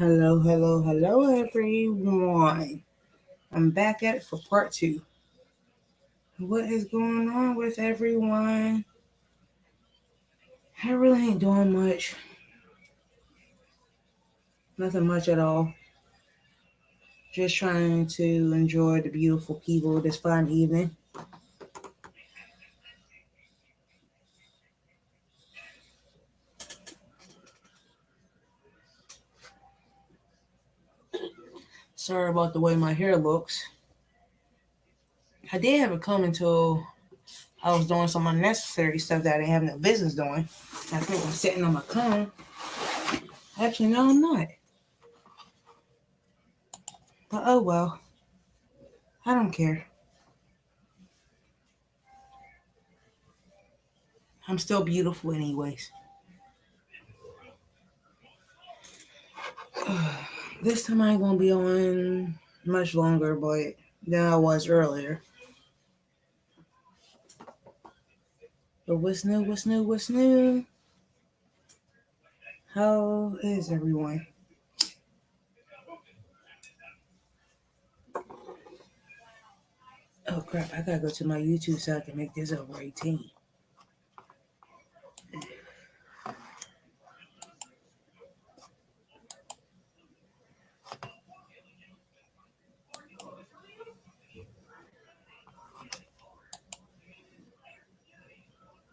Hello, hello, hello, everyone. I'm back at it for part two. What is going on with everyone? I really ain't doing much. Nothing much at all. Just trying to enjoy the beautiful people this fine evening. Sorry about the way my hair looks. I did have it come until I was doing some unnecessary stuff that I didn't have no business doing. I think I'm sitting on my comb. Actually, no, I'm not. But oh well. I don't care. I'm still beautiful, anyways. This time I ain't gonna be on much longer, but than I was earlier. But what's new? What's new? What's new? How is everyone? Oh crap! I gotta go to my YouTube so I can make this over 18.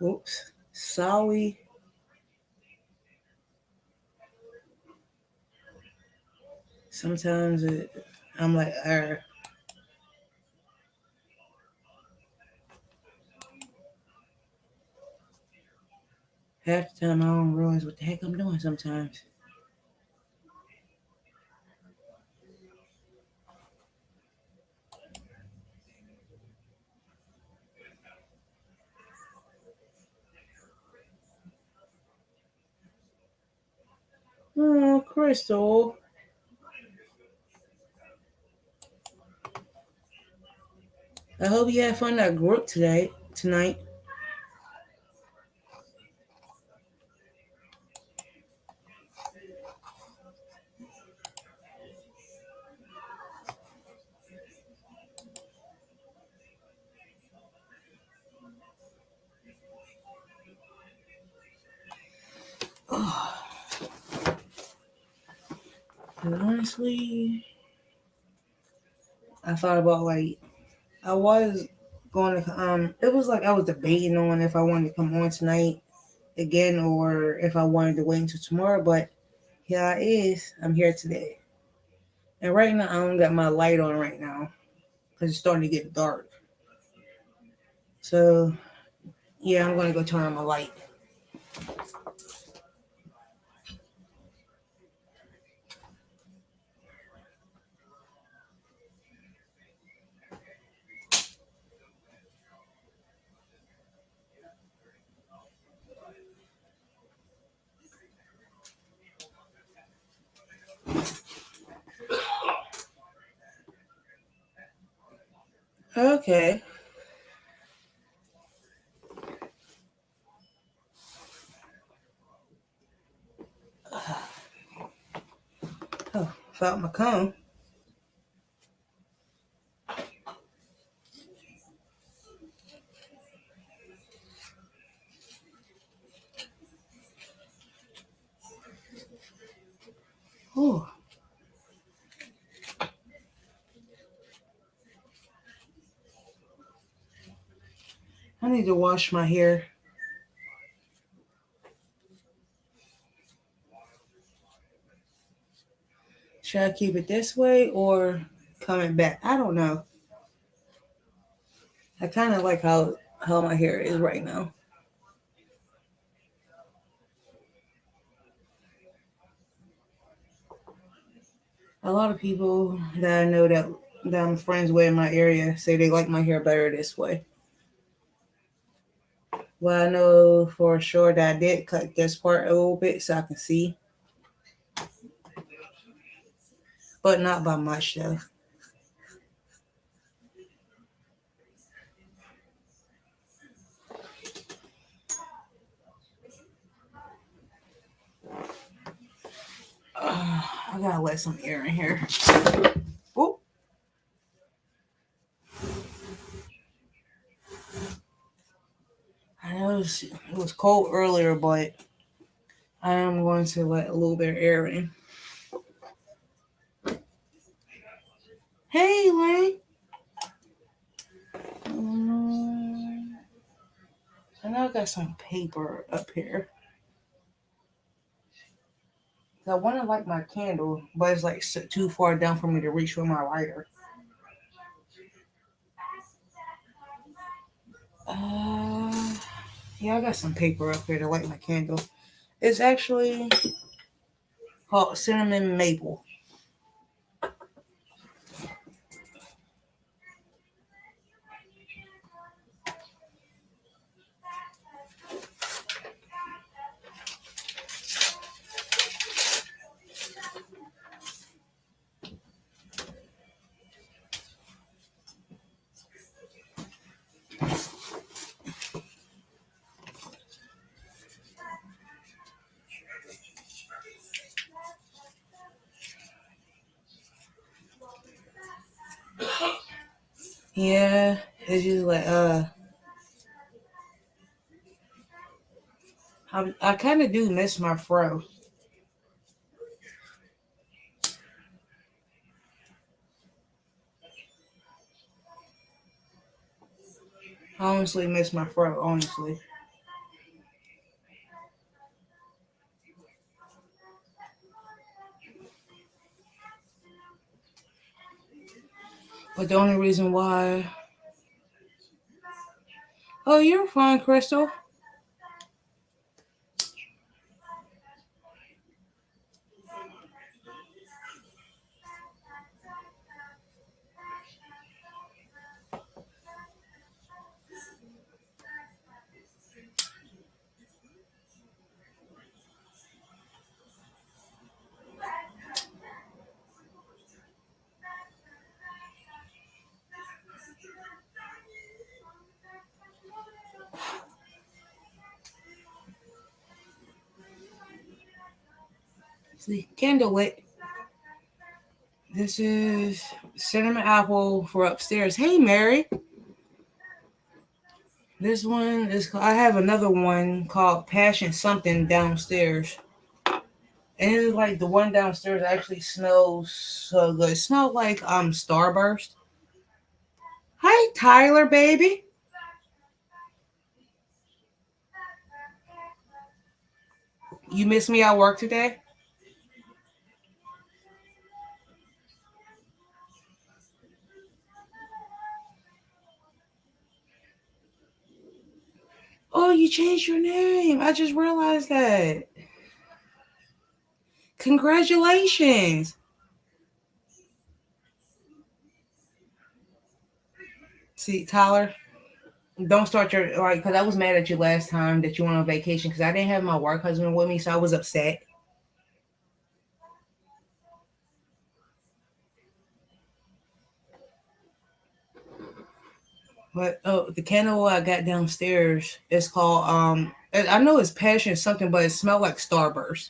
Oops. Sorry. Sometimes I'm like, half the time I don't realize what the heck I'm doing sometimes. Oh, Crystal. I hope you had fun at group tonight. Oh, and honestly, I thought about like I was going to it was like I was debating on if I wanted to come on tonight again or if I wanted to wait until tomorrow, but here it is. I'm here today. And right now I don't got my light on right now because it's starting to get dark. So yeah, I'm gonna go turn on my light. Okay. Oh, found my comb. Oh, I need to wash my hair. Should I keep it this way or comb it back? I don't know. I kind of like how my hair is right now. A lot of people that I know that I'm friends with in my area say they like my hair better this way. Well, I know for sure that I did cut this part a little bit so I can see, but not by much though. I got gotta let some air in here. Oh, I know it was cold earlier, but I am going to let a little bit of air in. Hey, Lane. Um, I know I got some paper up here. I want to light my candle, but it's like too far down for me to reach with my lighter. Uh, yeah, I got some paper up here to light my candle. It's actually called cinnamon maple. Yeah, it's just like I kind of do miss my fro. I honestly miss my fro, honestly. But the only reason why, oh, you're fine, Crystal. See, candle lit. This is cinnamon apple for upstairs. Hey, Mary. This one is. I have another one called Passion Something downstairs, and it's like the one downstairs actually smells so good. It smells like Starburst. Hi, Tyler, baby. You miss me at work today? Oh, you changed your name. I just realized that. Congratulations. See, Tyler, don't start your like because I was mad at you last time that you went on vacation because I didn't have my work husband with me, so I was upset. But oh, the candle I got downstairs is called I know it's passion something, but it smelled like Starburst.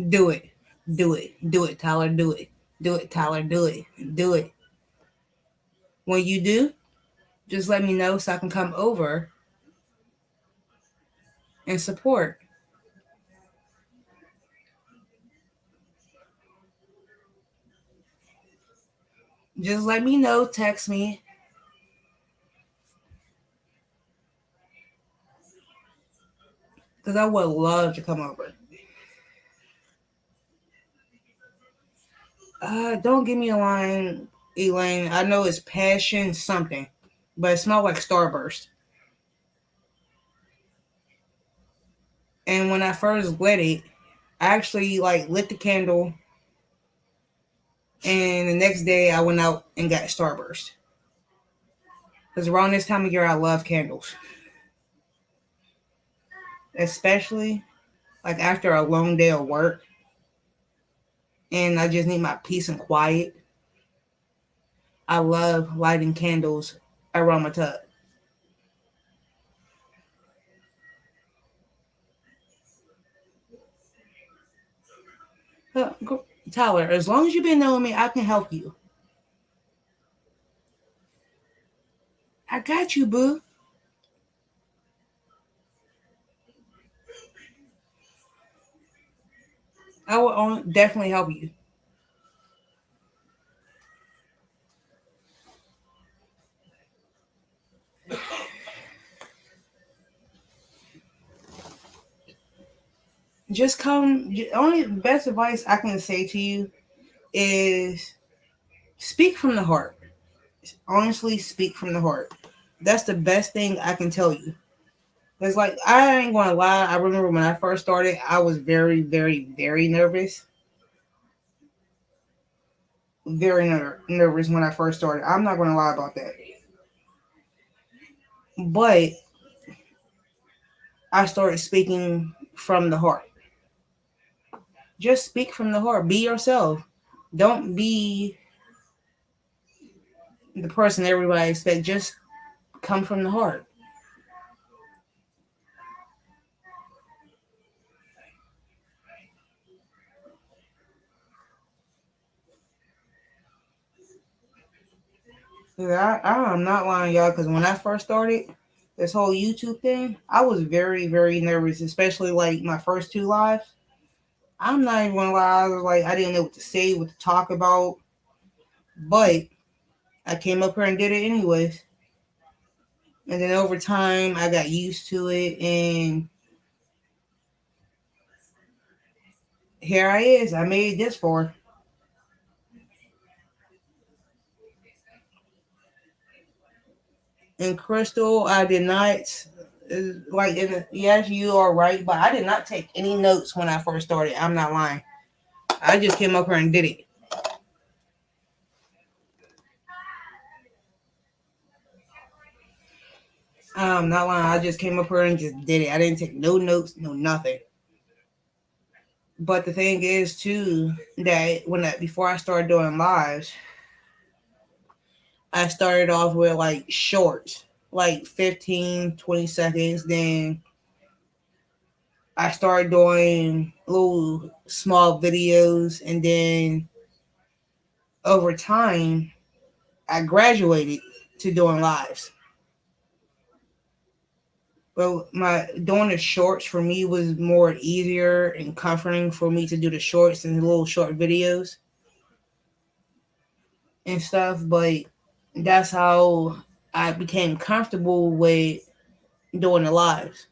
Do it, do it, do it, Tyler, do it, do it, Tyler, do it, do it. When you do, just let me know so I can come over and support. Just let me know, text me, because I would love to come over. Don't give me a line, Elaine. I know it's passion something, but it smells like Starburst. And when I first lit it, I actually like lit the candle, and the next day I went out and got Starburst. Because around this time of year, I love candles, especially like after a long day of work, and I just need my peace and quiet. I love lighting candles around my tub. Tyler, as long as you've been knowing me, I can help you. I got you, boo. I will definitely help you. Just come. Only best advice I can say to you is speak from the heart. Honestly, speak from the heart. That's the best thing I can tell you. It's like I ain't gonna lie. I remember when I first started, I was very, very, very nervous. Very nervous when I first started. I'm not gonna lie about that. But I started speaking from the heart. Just speak from the heart. Be yourself. Don't be the person everybody expects. Just come from the heart. 'Cause I'm not lying, y'all. Because when I first started this whole YouTube thing, I was very, very nervous, especially like my first two lives. I'm not even gonna lie. I was like, I didn't know what to say, what to talk about, but I came up here and did it anyways. And then over time, I got used to it, and here I is. I made this for. And Crystal, I did not like. Yes, you are right, but I did not take any notes when I first started. I'm not lying. I just came up here and did it. I'm not lying. I just came up here and just did it. I didn't take no notes, no nothing. But the thing is too that before I started doing lives, I started off with like shorts, like 15, 20 seconds. Then I started doing little small videos, and then over time, I graduated to doing lives. But my doing the shorts for me was more easier and comforting for me to do the shorts and the little short videos and stuff. But that's how I became comfortable with doing the lives.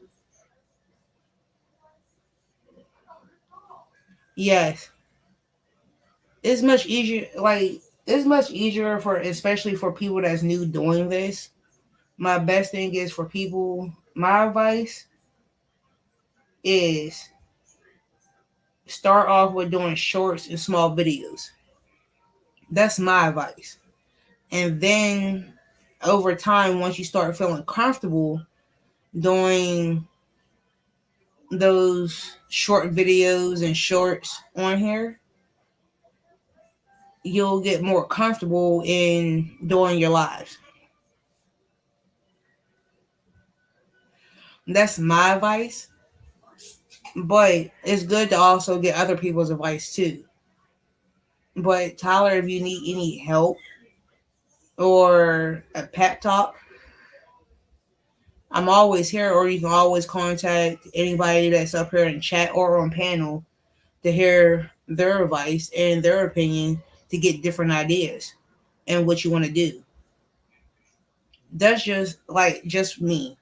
Yes, it's much easier. Like it's much easier for especially for people that's new doing this. My best thing is for people. My advice is start off with doing shorts and small videos. That's my advice. And then over time, once you start feeling comfortable doing those short videos and shorts on here, you'll get more comfortable in doing your lives. That's my advice, but it's good to also get other people's advice too. But Tyler, if you need any help or a pep talk, I'm always here, or you can always contact anybody that's up here in chat or on panel to hear their advice and their opinion to get different ideas and what you want to do. That's just me.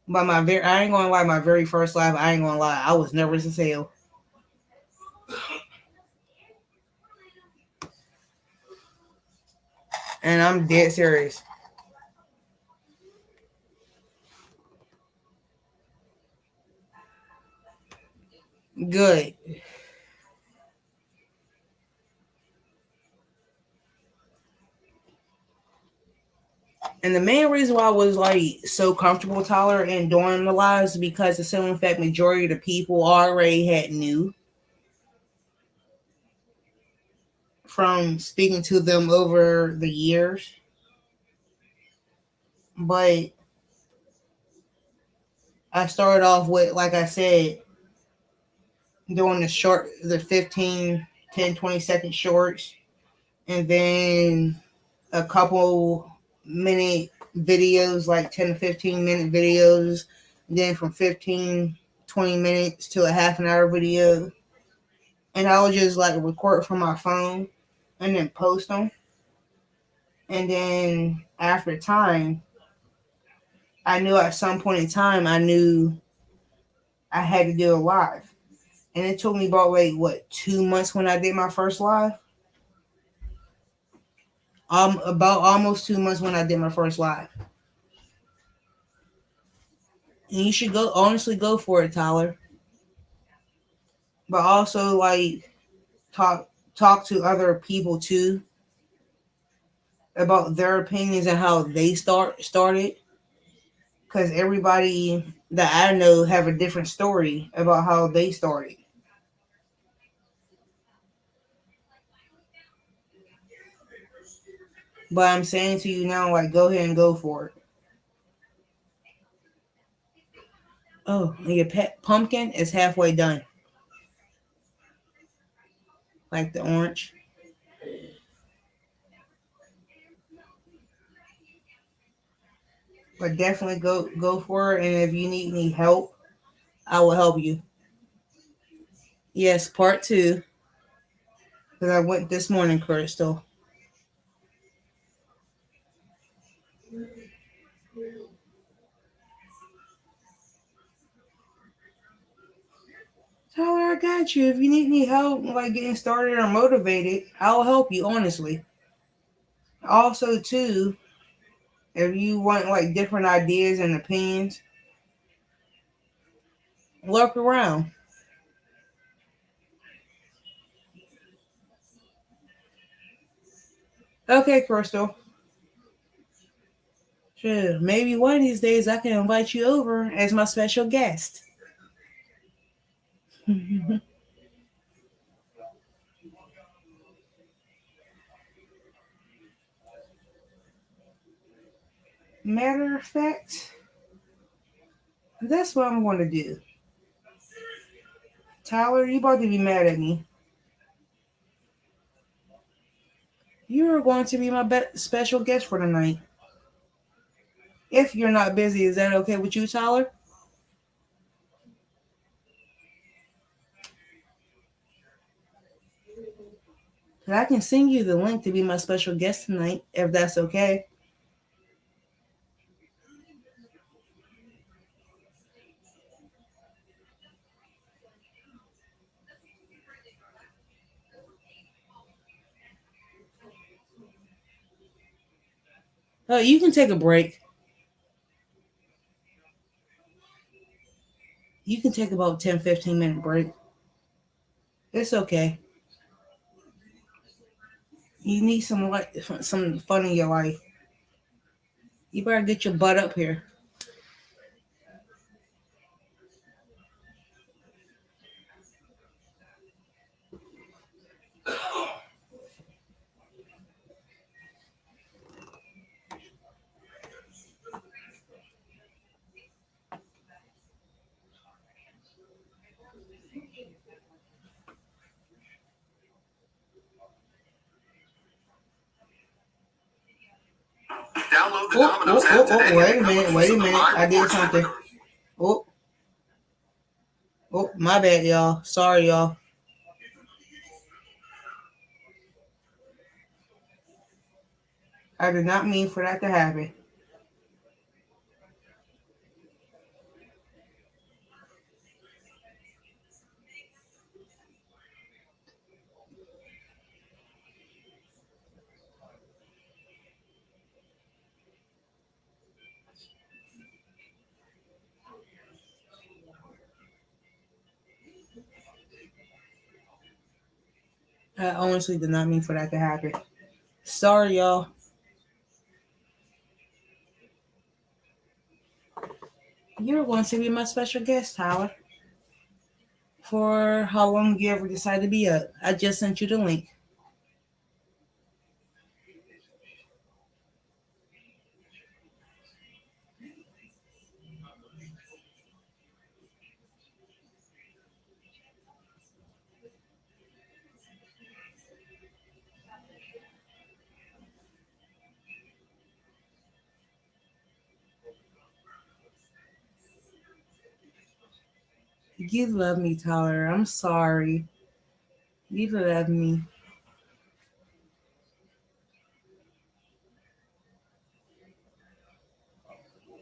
But I ain't gonna lie, my very first live, I ain't gonna lie, I was nervous as hell, and I'm dead serious. Good. And the main reason why I was like so comfortable, Tyler, in doing the lives is because the simple fact majority of the people already had knew from speaking to them over the years. But I started off with, like I said, doing the 15, 10, 20-second shorts, and then a couple minute videos, like 10 to 15-minute videos, and then from 15, 20 minutes to a half an hour video. And I would just like record from my phone and then post them. And then after time, I knew at some point in time, I knew I had to do a live. And it took me about like what 2 months when I did my first live. About almost 2 months when I did my first live. And you should go honestly go for it, Tyler. But also like talk to other people too about their opinions and how they started. Because everybody that I know have a different story about how they started. But I'm saying to you now, like, go ahead and go for it. Oh, and your pet pumpkin is halfway done, like the orange. But definitely go for it. And if you need any help, I will help you. Yes, part two. Because I went this morning, Crystal. Tyler, I got you. If you need any help, like getting started or motivated, I'll help you. Honestly. Also, too, if you want like different ideas and opinions, look around. Okay, Crystal. Sure. Maybe one of these days I can invite you over as my special guest. Matter of fact, that's what I'm going to do. Tyler, you about to be mad at me. You are going to be my special guest for tonight. If you're not busy, is that okay with you, Tyler? And I can send you the link to be my special guest tonight, if that's okay. You can take a break. You can take about 10, 15-minute break. It's okay. You need some fun in your life. You better get your butt up here. Download the Domino's app today. Wait a minute, wait a minute. I did something. Oh, my bad, y'all. Sorry, y'all. I did not mean for that to happen. I honestly did not mean for that to happen. Sorry, y'all. You're going to be my special guest, Tyler. For how long you ever decide to be up. I just sent you the link. You love me, Tyler. I'm sorry. You love me.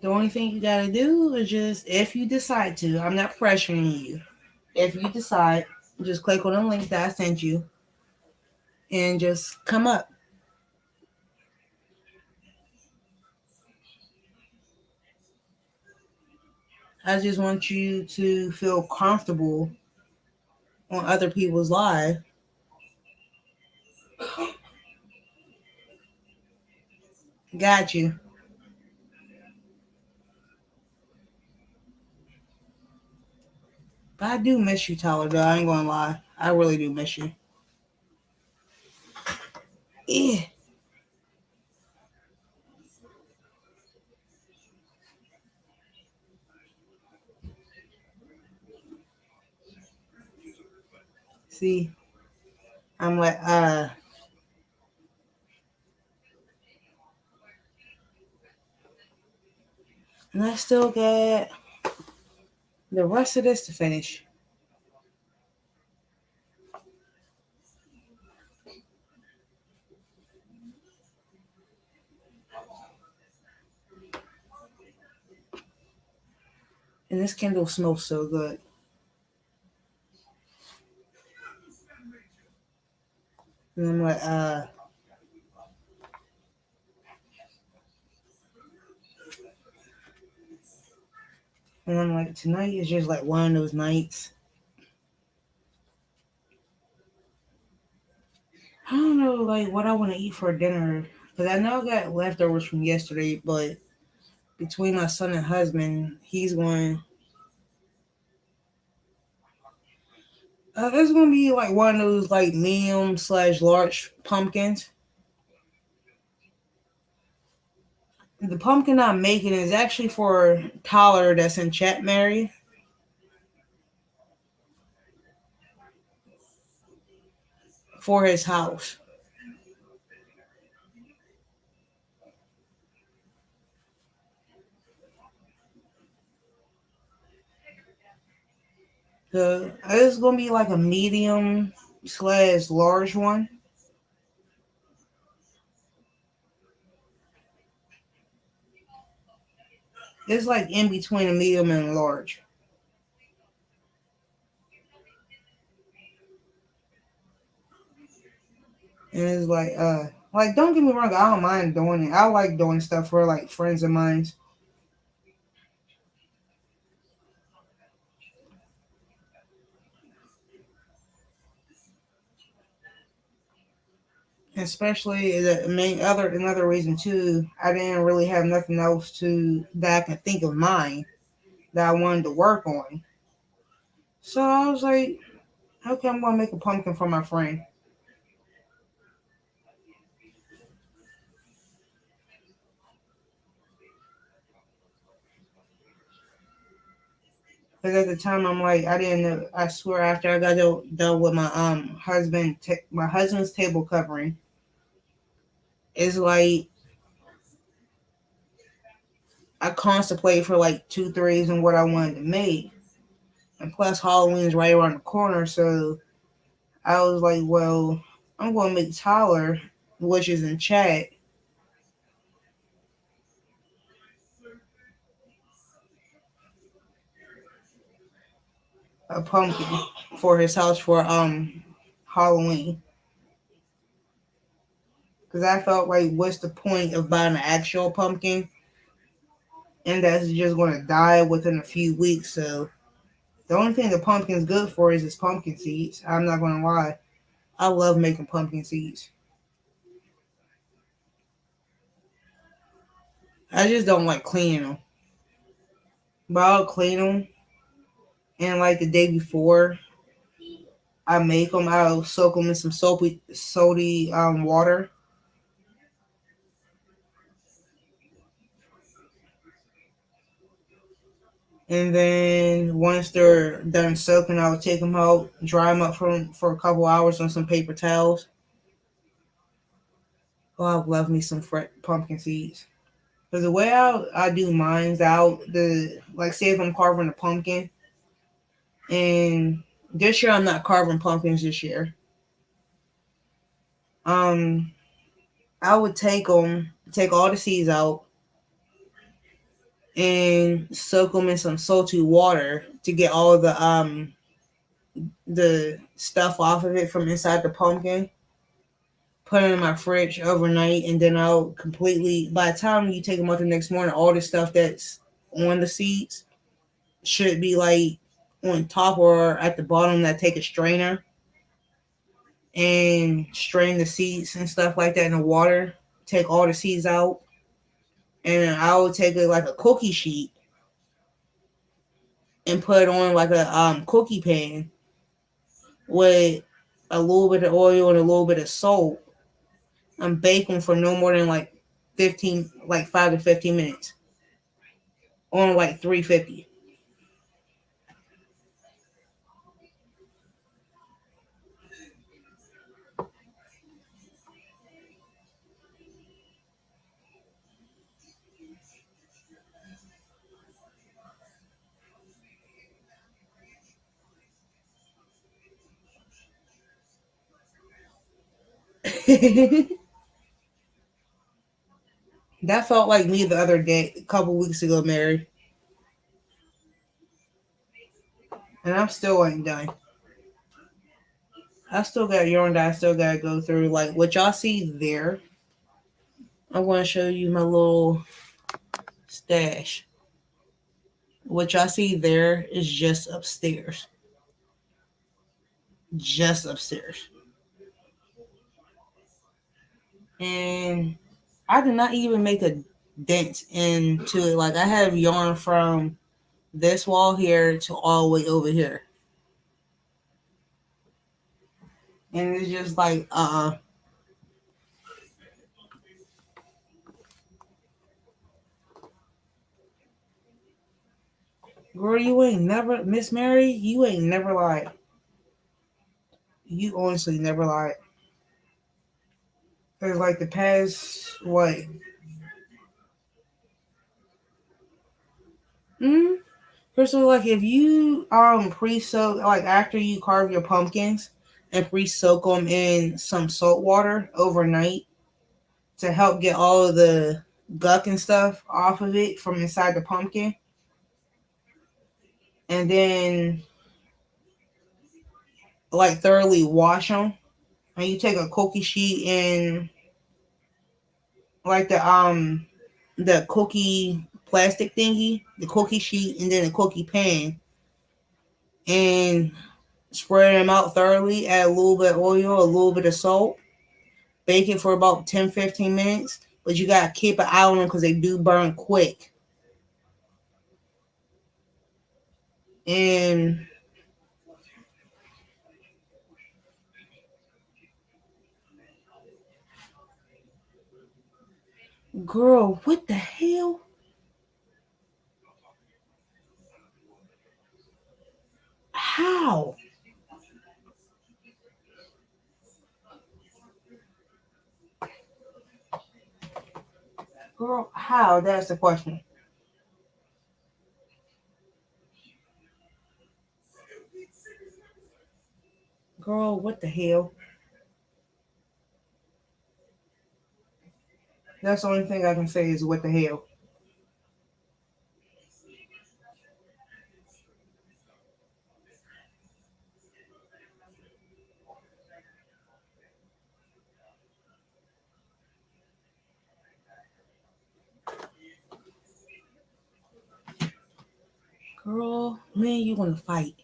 The only thing you gotta do is just, if you decide to, I'm not pressuring you. If you decide, just click on the link that I sent you and just come up. I just want you to feel comfortable on other people's lives. Got you. But I do miss you, Tyler, though. I ain't gonna lie. I really do miss you. Yeah. See, I'm like, and I still got the rest of this to finish. And this candle smells so good. And I'm like, tonight is just like one of those nights. I don't know, like, what I want to eat for dinner. Because I know I got leftovers from yesterday, but between my son and husband, he's going. It's gonna be like one of those like medium slash large pumpkins. The pumpkin I'm making is actually for Tyler that's in Chat Mary for his house. So it's gonna be like a medium slash large one. It's like in between a medium and a large. And it's like don't get me wrong, I don't mind doing it. I like doing stuff for like friends of mine. Especially the main other another reason too, I didn't really have nothing else to that I can think of mine that I wanted to work on. So I was like, okay, I'm gonna make a pumpkin for my friend. Because at the time, I'm like, I didn't know. I swear, after I got done with my my husband's table covering, it's like I contemplated for like 2 3 and what I wanted to make, and plus Halloween's right around the corner, so I was like, well, I'm gonna make Tyler, which is in chat, a pumpkin for his house for Halloween. Because I felt like, what's the point of buying an actual pumpkin and that's just gonna die within a few weeks? So the only thing the pumpkin's good for is its pumpkin seeds. I'm not gonna lie. I love making pumpkin seeds. I just don't like cleaning them. But I'll clean them, and like the day before I make them, I'll soak them in some soapy, sody water. And then once they're done soaking, I'll take them out, dry them up for a couple hours on some paper towels. Oh, I love me some pumpkin seeds. Because the way I do mine's out, the like say if I'm carving a pumpkin, And this year I'm not carving pumpkins this year. Um, I would take all the seeds out, and soak them in some salty water to get all the stuff off of it from inside the pumpkin. Put it in my fridge overnight, and then I'll completely. By the time you take them out the next morning, all the stuff that's on the seeds should be like on top or at the bottom. That take a strainer and strain the seeds and stuff like that in the water. Take all the seeds out, and I will take it like a cookie sheet and put it on like a cookie pan with a little bit of oil and a little bit of salt. And bake them for no more than like 15, like 5 to 15 minutes on like 350. That felt like me the other day, a couple weeks ago, Mary, and I'm still ain't done. I still got urine that I still gotta go through. Like what y'all see there, I'm gonna show you my little stash. What y'all see there is just upstairs, just upstairs, and I did not even make a dent into it. Like I have yarn from this wall here to all the way over here, and it's just like girl, you ain't never Miss Mary, you ain't never lied. You honestly never lied. Cause like the past what? Mm, First of all, like if you pre-soak, like after you carve your pumpkins and pre-soak them in some salt water overnight to help get all of the guck and stuff off of it from inside the pumpkin, and then like thoroughly wash them, and you take a cookie sheet and like the cookie plastic thingy, the cookie sheet, and then a cookie pan, and spread them out thoroughly. Add a little bit of oil, a little bit of salt. Bake it for about 10 to 15 minutes, but you gotta keep an eye on them because they do burn quick. And girl, what the hell? How? Girl, how? That's the question. Girl, what the hell? That's the only thing I can say is what the hell. Girl, man, you wanna fight.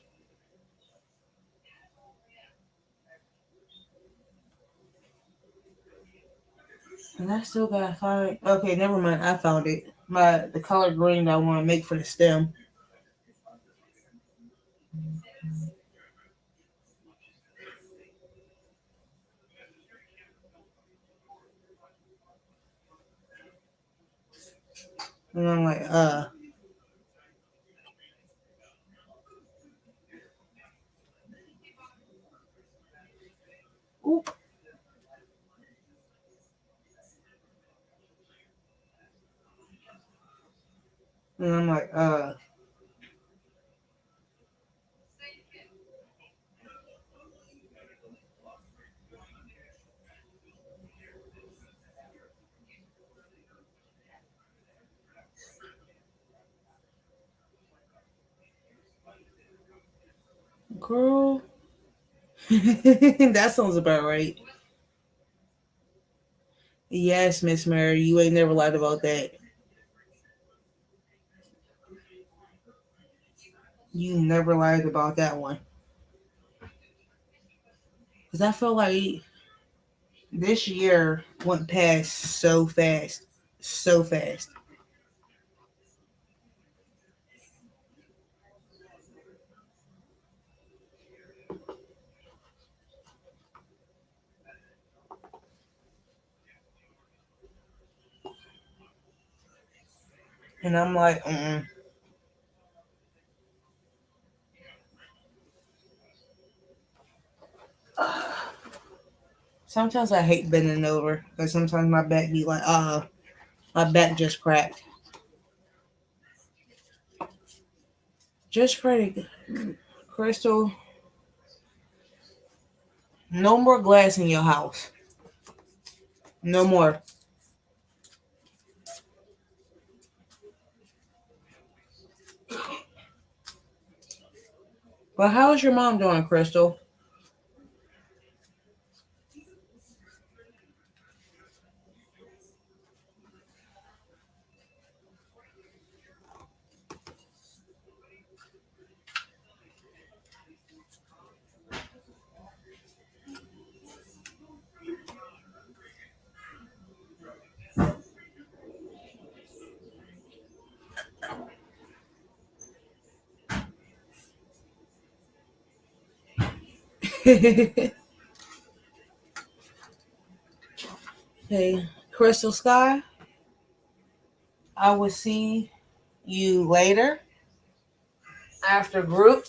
And I still gotta find. Okay, never mind. I found it. The color green that I want to make for the stem. And I'm like, oop. And I'm like, Girl, that sounds about right. Yes, Miss Mary, you ain't never lied about that. You never lied about that one. Because I feel like this year went past so fast. So fast. And I'm like, sometimes I hate bending over. Because sometimes my back be like, my back just cracked. Just pray to Crystal, no more glass in your house. No more. But how is your mom doing, Crystal? Hey, Crystal Sky, I will see you later after group.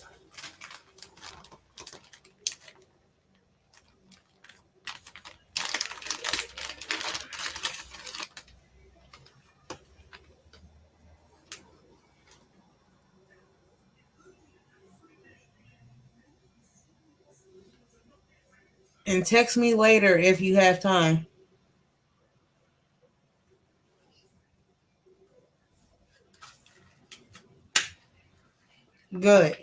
And text me later if you have time. Good.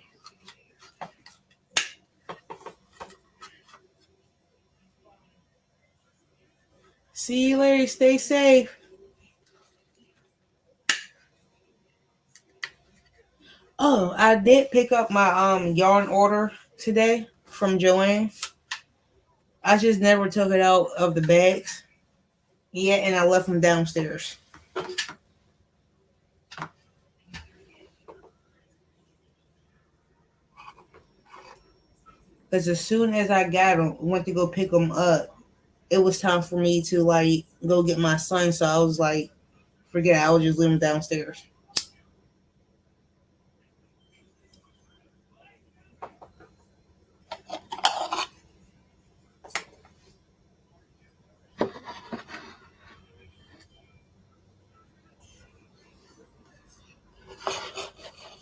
See you later. Stay safe. Oh, I did pick up my yarn order today from Joanne. I just never took it out of the bags. Yeah, and I left them downstairs. Because as soon as I got them, went to go pick them up, it was time for me to like go get my son. So I was like, forget it. I will just leave them downstairs.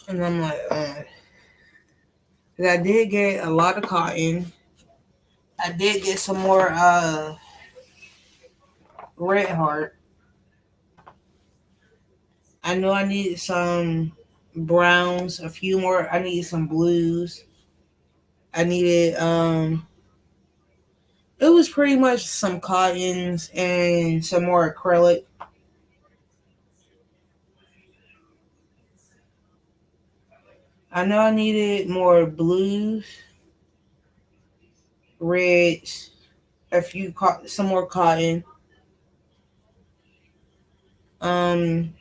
And I'm like, 'cause I did get a lot of cotton. I did get some more red heart. I know I needed some browns, a few more. I needed some blues. I needed it was pretty much some cottons and some more acrylic. I know I needed more blues, reds, some more cotton. Um,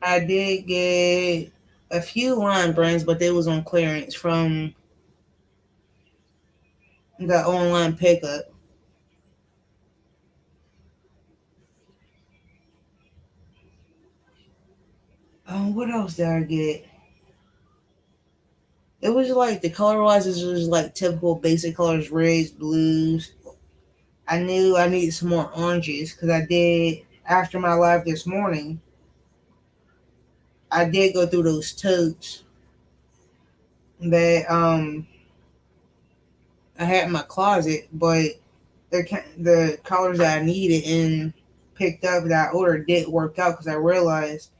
I did get a few line brands, but they was on clearance from the online pickup. What else did I get? It was like the color wise, it was like typical basic colors, reds, blues. I knew I needed some more oranges because I did after my live this morning. I did go through those totes that I had in my closet, but the colors that I needed and picked up that I ordered did work out because I realized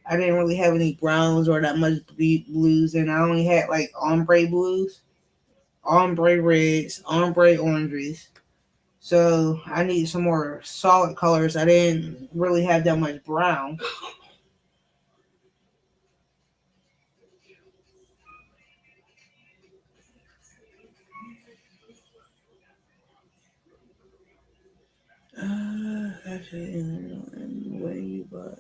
I didn't really have any browns or that much blues, and I only had like ombre blues, ombre reds, ombre oranges. So I needed some more solid colors. I didn't really have that much brown. Actually, way, but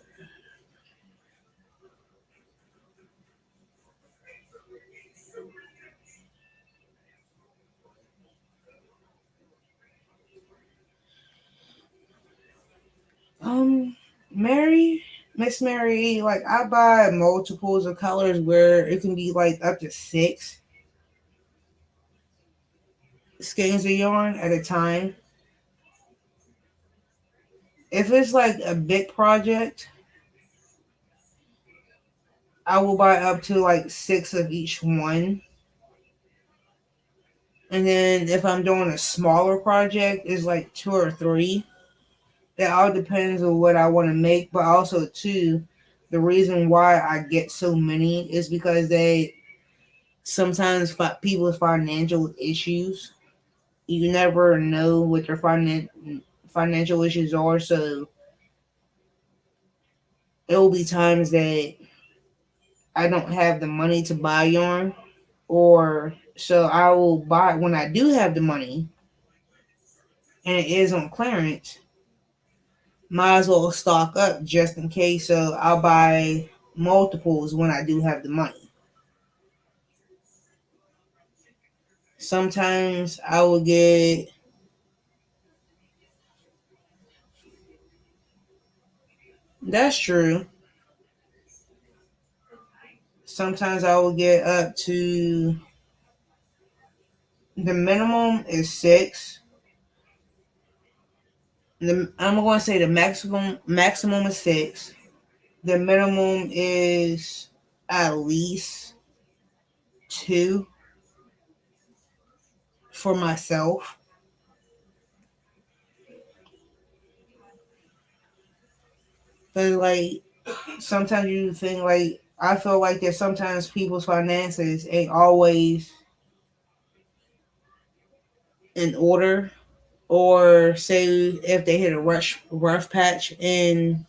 um, Mary, Miss Mary, like I buy multiples of colors where it can be like up to six skeins of yarn at a time. If it's like a big project, I will buy up to like six of each one. And then if I'm doing a smaller project, it's like two or three. It all depends on what I want to make, but also too, the reason why I get so many is because they sometimes people's financial issues. You never know what their financial issues are, so it will be times that I don't have the money to buy yarn, or so I will buy when I do have the money and it is on clearance. Might as well stock up just in case. So I'll buy multiples when I do have the money. Sometimes I will get, that's true. Sometimes I will get up to, the minimum is six. I'm going to say the maximum is six. The minimum is at least two for myself. But like sometimes you think like I feel like that sometimes people's finances ain't always in order, or say if they hit a rough patch in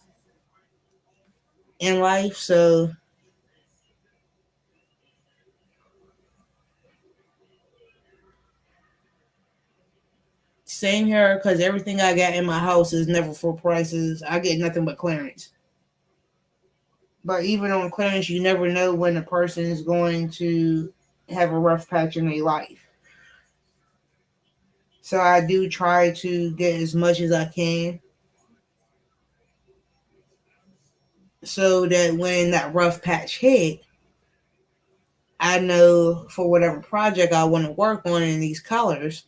life. So same here, because everything I got in my house is never full prices. I get nothing but clearance. But even on clearance, you never know when a person is going to have a rough patch in their life. So I do try to get as much as I can, so that when that rough patch hit, I know for whatever project I want to work on in these colors,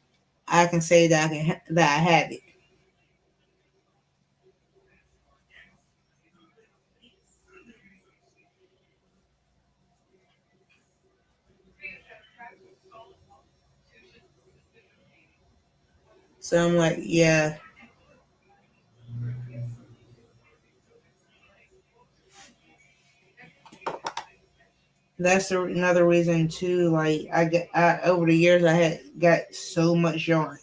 I can say that that I have it. So I'm like, yeah, that's another reason too. Like over the years, I had got so much yarn,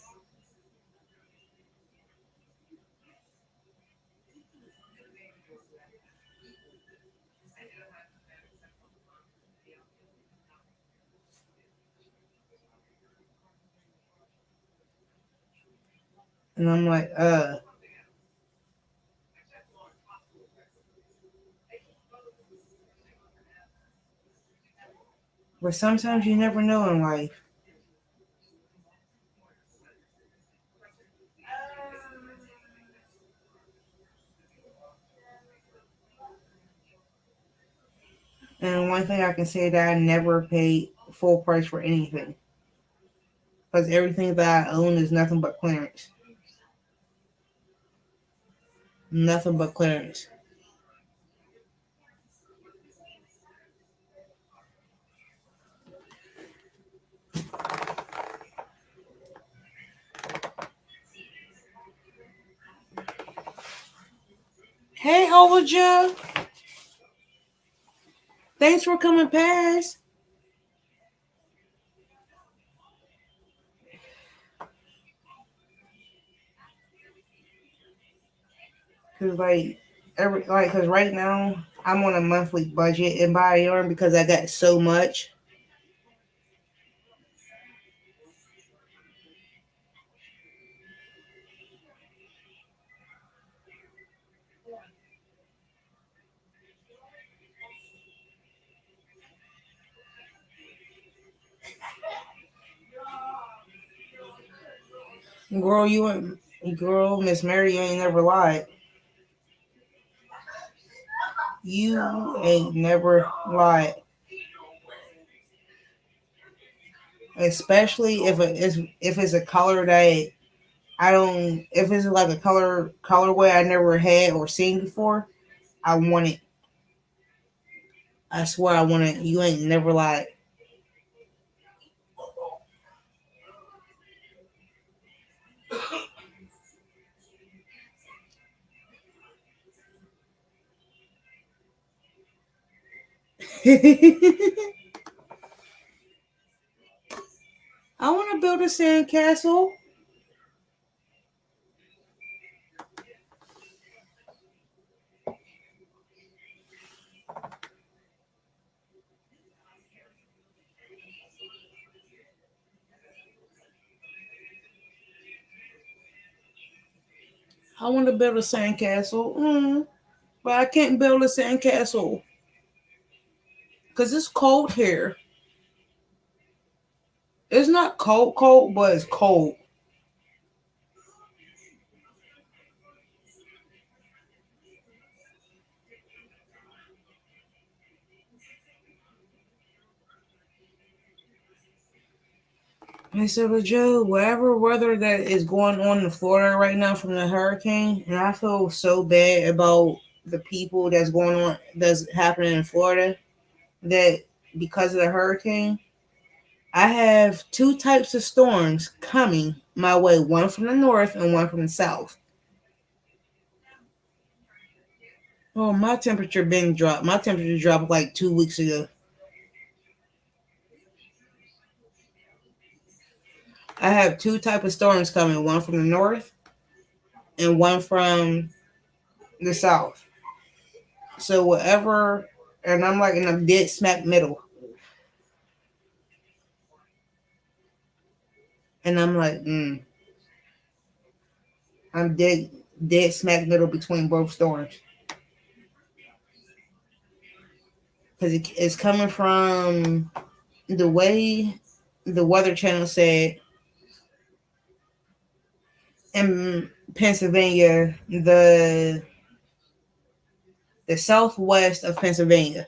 and I'm like, but sometimes you never know in life. And one thing I can say that I never paid full price for anything, because everything that I own is nothing but clearance, nothing but clearance. Hey, Joe. Thanks for coming past. Cause cause right now I'm on a monthly budget and buy yarn because I got so much. Girl, you ain't girl, Miss Mary, you ain't never lied. You ain't never lied. Especially if it's a color that I don't if it's like a colorway I never had or seen before, I want it. I swear I want it. You ain't never lied. I want to build a sandcastle. I want to build a sandcastle. But I can't build a sandcastle because it's cold here. It's not cold, cold, but it's cold. I said, but Joe, whatever weather that is going on in Florida right now from the hurricane, and I feel so bad about the people that's happening in Florida that because of the hurricane, I have two types of storms coming my way, one from the north and one from the south. Oh, my temperature been dropped. My temperature dropped like 2 weeks ago. I have two type of storms coming, one from the north and one from the south. So whatever, and I'm like in the dead smack middle, and I'm like, I'm dead smack middle between both storms because it's coming from the way the Weather Channel said in Pennsylvania, the southwest of Pennsylvania.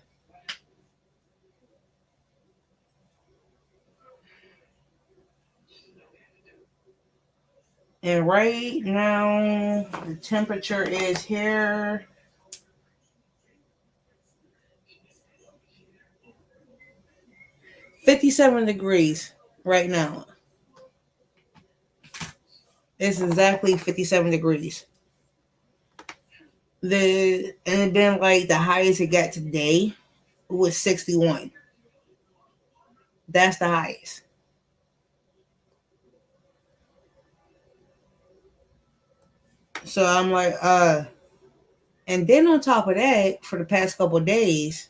And right now, the temperature is here 57 degrees right now. It's exactly 57 degrees. And then like the highest it got today was 61. That's the highest. So I'm like, and then on top of that, for the past couple of days,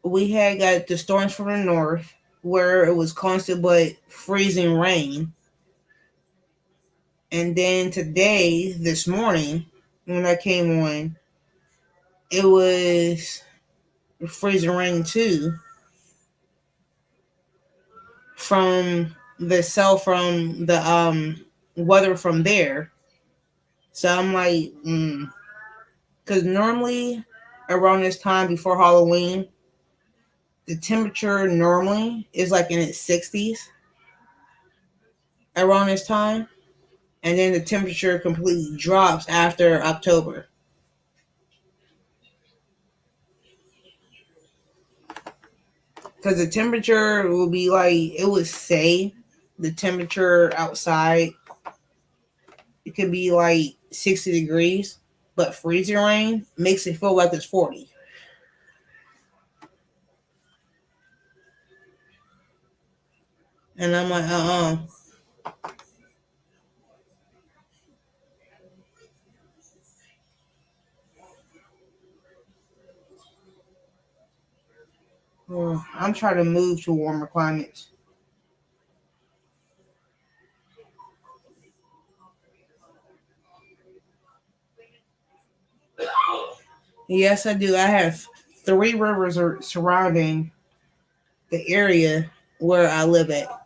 we had got the storms from the north where it was constant but freezing rain. And then today, this morning, when I came on, it was freezing rain too from the weather from there. So I'm like, because normally around this time before Halloween, the temperature normally is like in its 60s around this time, and then the temperature completely drops after October. Because the temperature will be like it would say the temperature outside it could be like 60 degrees, but freezing rain makes it feel like it's 40. And I'm like, I'm trying to move to warmer climates. Yes, I do. I have three rivers are surrounding the area where I live at.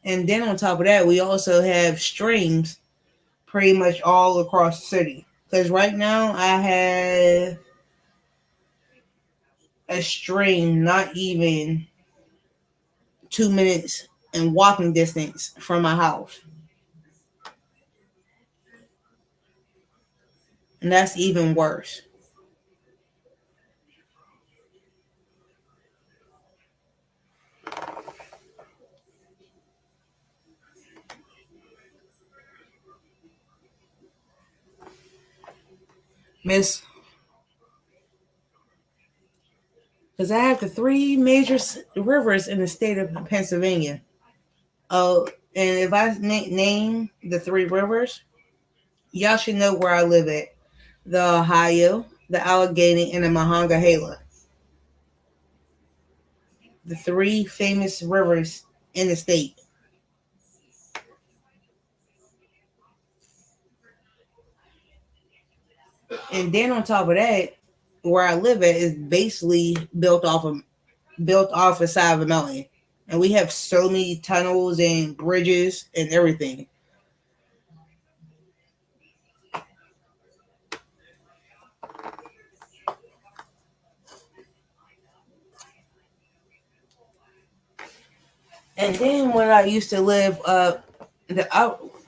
And then on top of that, we also have streams pretty much all across the city. Because right now, I have a stream not even 2 minutes in walking distance from my house. And that's even worse. Miss, because I have the three major rivers in the state of Pennsylvania. Oh, and if I name the three rivers, y'all should know where I live at. The Ohio, the Allegheny, and the Monongahela. The three famous rivers in the state. And then on top of that, where I live at is basically built off the side of a mountain. And we have so many tunnels and bridges and everything. And then when I used to live a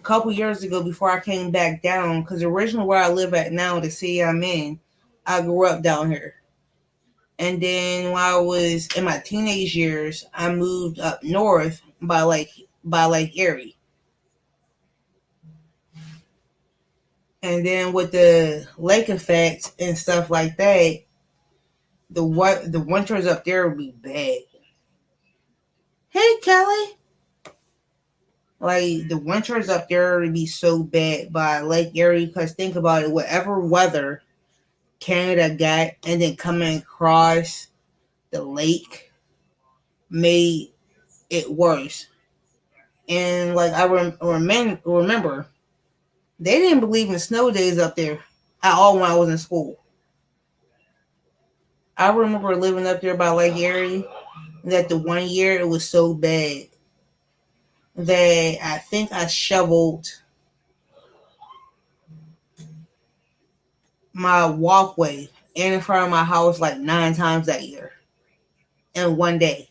couple years ago before I came back down, because originally where I live at now, the city I'm in, I grew up down here. And then when I was in my teenage years, I moved up north by Lake Erie. And then with the lake effect and stuff like that, the winters up there would be bad. Hey Kelly, like the winters up there would be so bad by Lake Erie. Because think about it, whatever weather Canada got, and then coming across the lake made it worse. And like I remember, they didn't believe in snow days up there at all when I was in school. I remember living up there by Lake Erie. That the one year it was so bad that I think I shoveled my walkway in front of my house like 9 times that year in one day.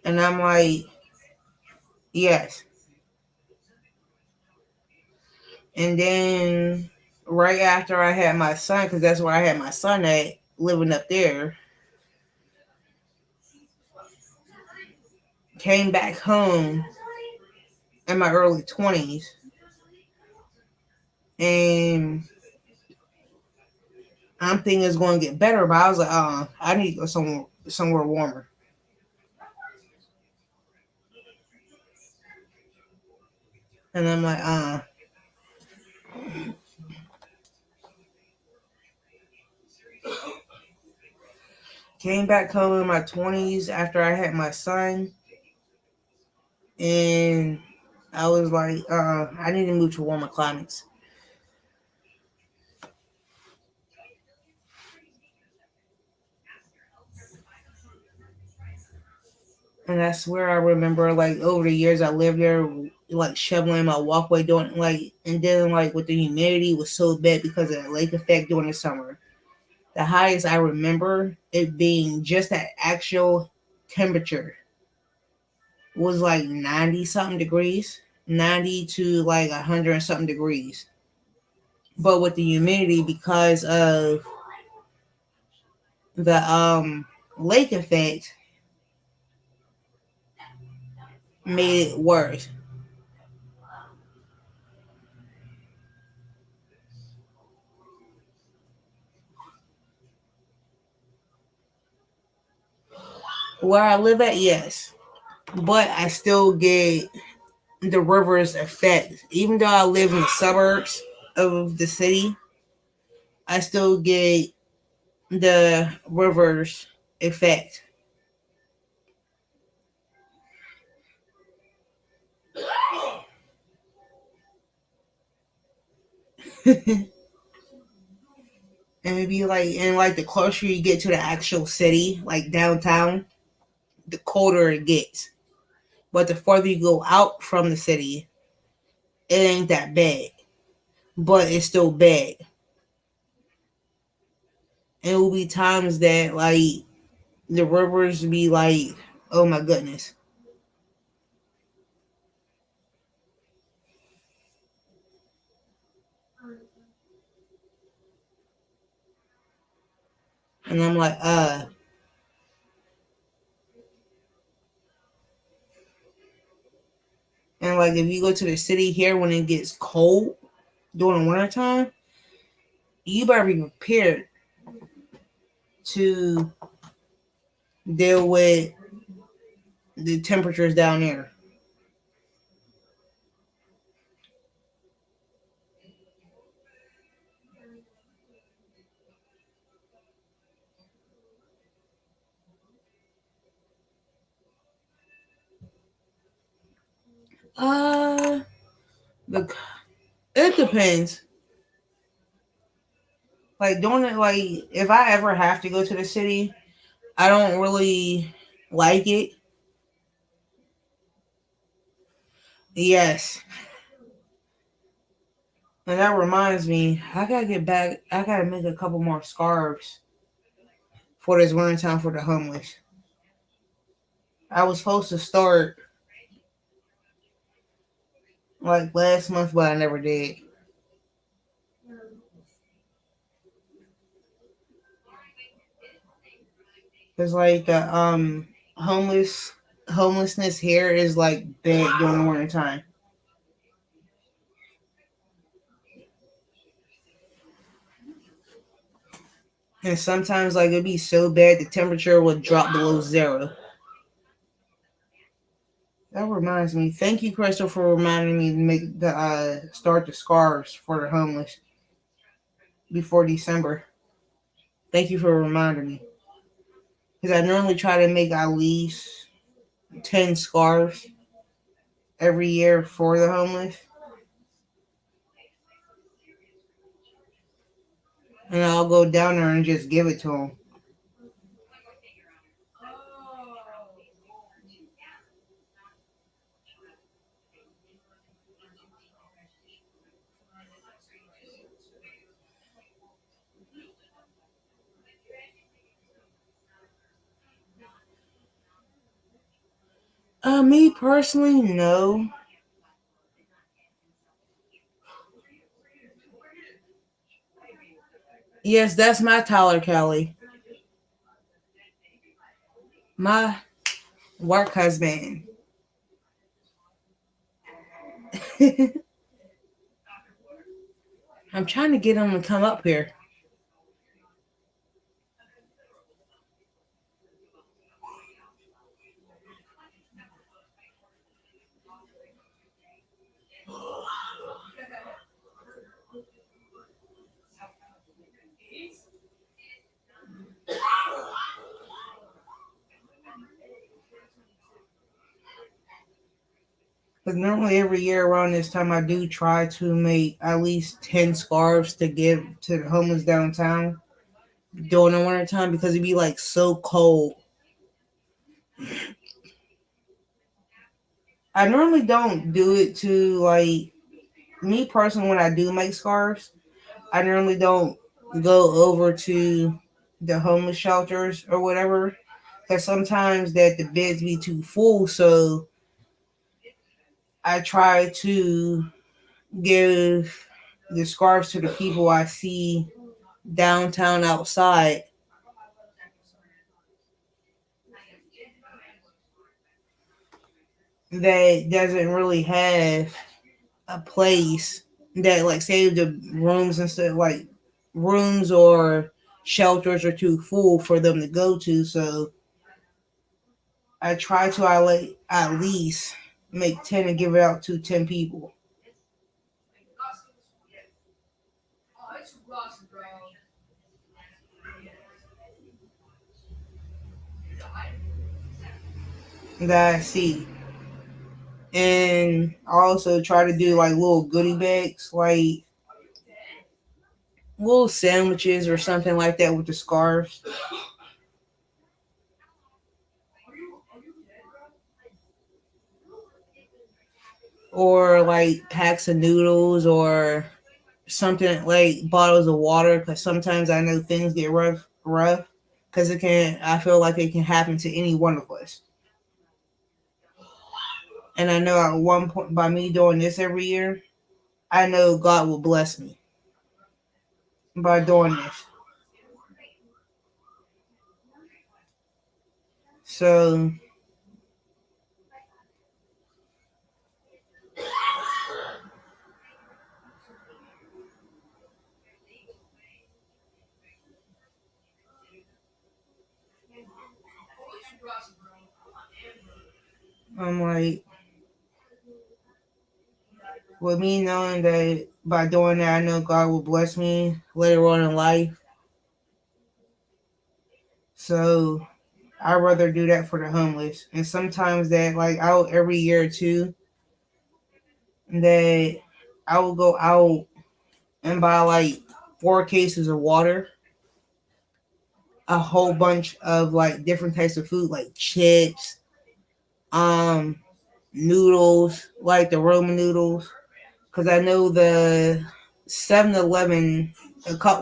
And I'm like, yes. And then right after I had my son, because that's where I had my son at, living up there, came back home in my early 20s. And I'm thinking it's going to get better, but I was like, I need to go somewhere warmer. And I'm like, came back home in my 20s after I had my son. And I was like, I need to move to warmer climates. And that's where I remember, like, over the years I lived there, like, shoveling my walkway, doing, like, and then, like, with the humidity was so bad because of the lake effect during the summer. The highest I remember it being just that actual temperature was like 90 something degrees, 90 to like 100 and something degrees. But with the humidity, because of the lake effect, made it worse. Where I live at, yes, but I still get the river's effect. Even though I live in the suburbs of the city, I still get the river's effect. And it'd be like, and like the closer you get to the actual city, like downtown, the colder it gets. But the farther you go out from the city, it ain't that bad. But it's still bad. And it will be times that like the rivers be like, oh my goodness. And I'm like, and like if you go to the city here when it gets cold during the wintertime, you better be prepared to deal with the temperatures down there. Uh, the it depends. Like doing it, like if I ever have to go to the city, I don't really like it. Yes, and that reminds me, I gotta get back. I gotta make a couple more scarves for this winter time for the homeless. I was supposed to start like last month, but I never did. Cause like the homelessness here is like bad during the winter time, and sometimes like it'd be so bad the temperature would drop below zero. That reminds me. Thank you, Crystal, for reminding me to make the start the scarves for the homeless before December. Thank you for reminding me because I normally try to make at least 10 scarves every year for the homeless, and I'll go down there and just give it to them. Me personally, no. Yes, that's my Tyler Kelly, my work husband. I'm trying to get him to come up here. Because normally every year around this time, I do try to make at least 10 scarves to give to the homeless downtown during the winter time because it'd be like so cold. I normally don't do it to like me personally when I do make scarves. I normally don't go over to the homeless shelters or whatever because sometimes that the beds be too full. So I try to give the scarves to the people I see downtown outside that doesn't really have a place that like say the rooms and stuff like rooms or shelters are too full for them to go to. So I try to at least make 10 and give it out to 10 people that I see. And I also try to do like little goodie bags, like little sandwiches or something like that with the scarves, or like packs of noodles or something like bottles of water. Because sometimes I know things get rough. Because it can, I feel like it can happen to any one of us. And I know at one point, by me doing this every year, I know God will bless me by doing this. So I'm like, with me knowing that by doing that, I know God will bless me later on in life. So I'd rather do that for the homeless. And sometimes that, like, out every year or two, that I will go out and buy like 4 cases of water, a whole bunch of like different types of food, like chips, um, noodles, like the Roman noodles, because I know the 7-Eleven,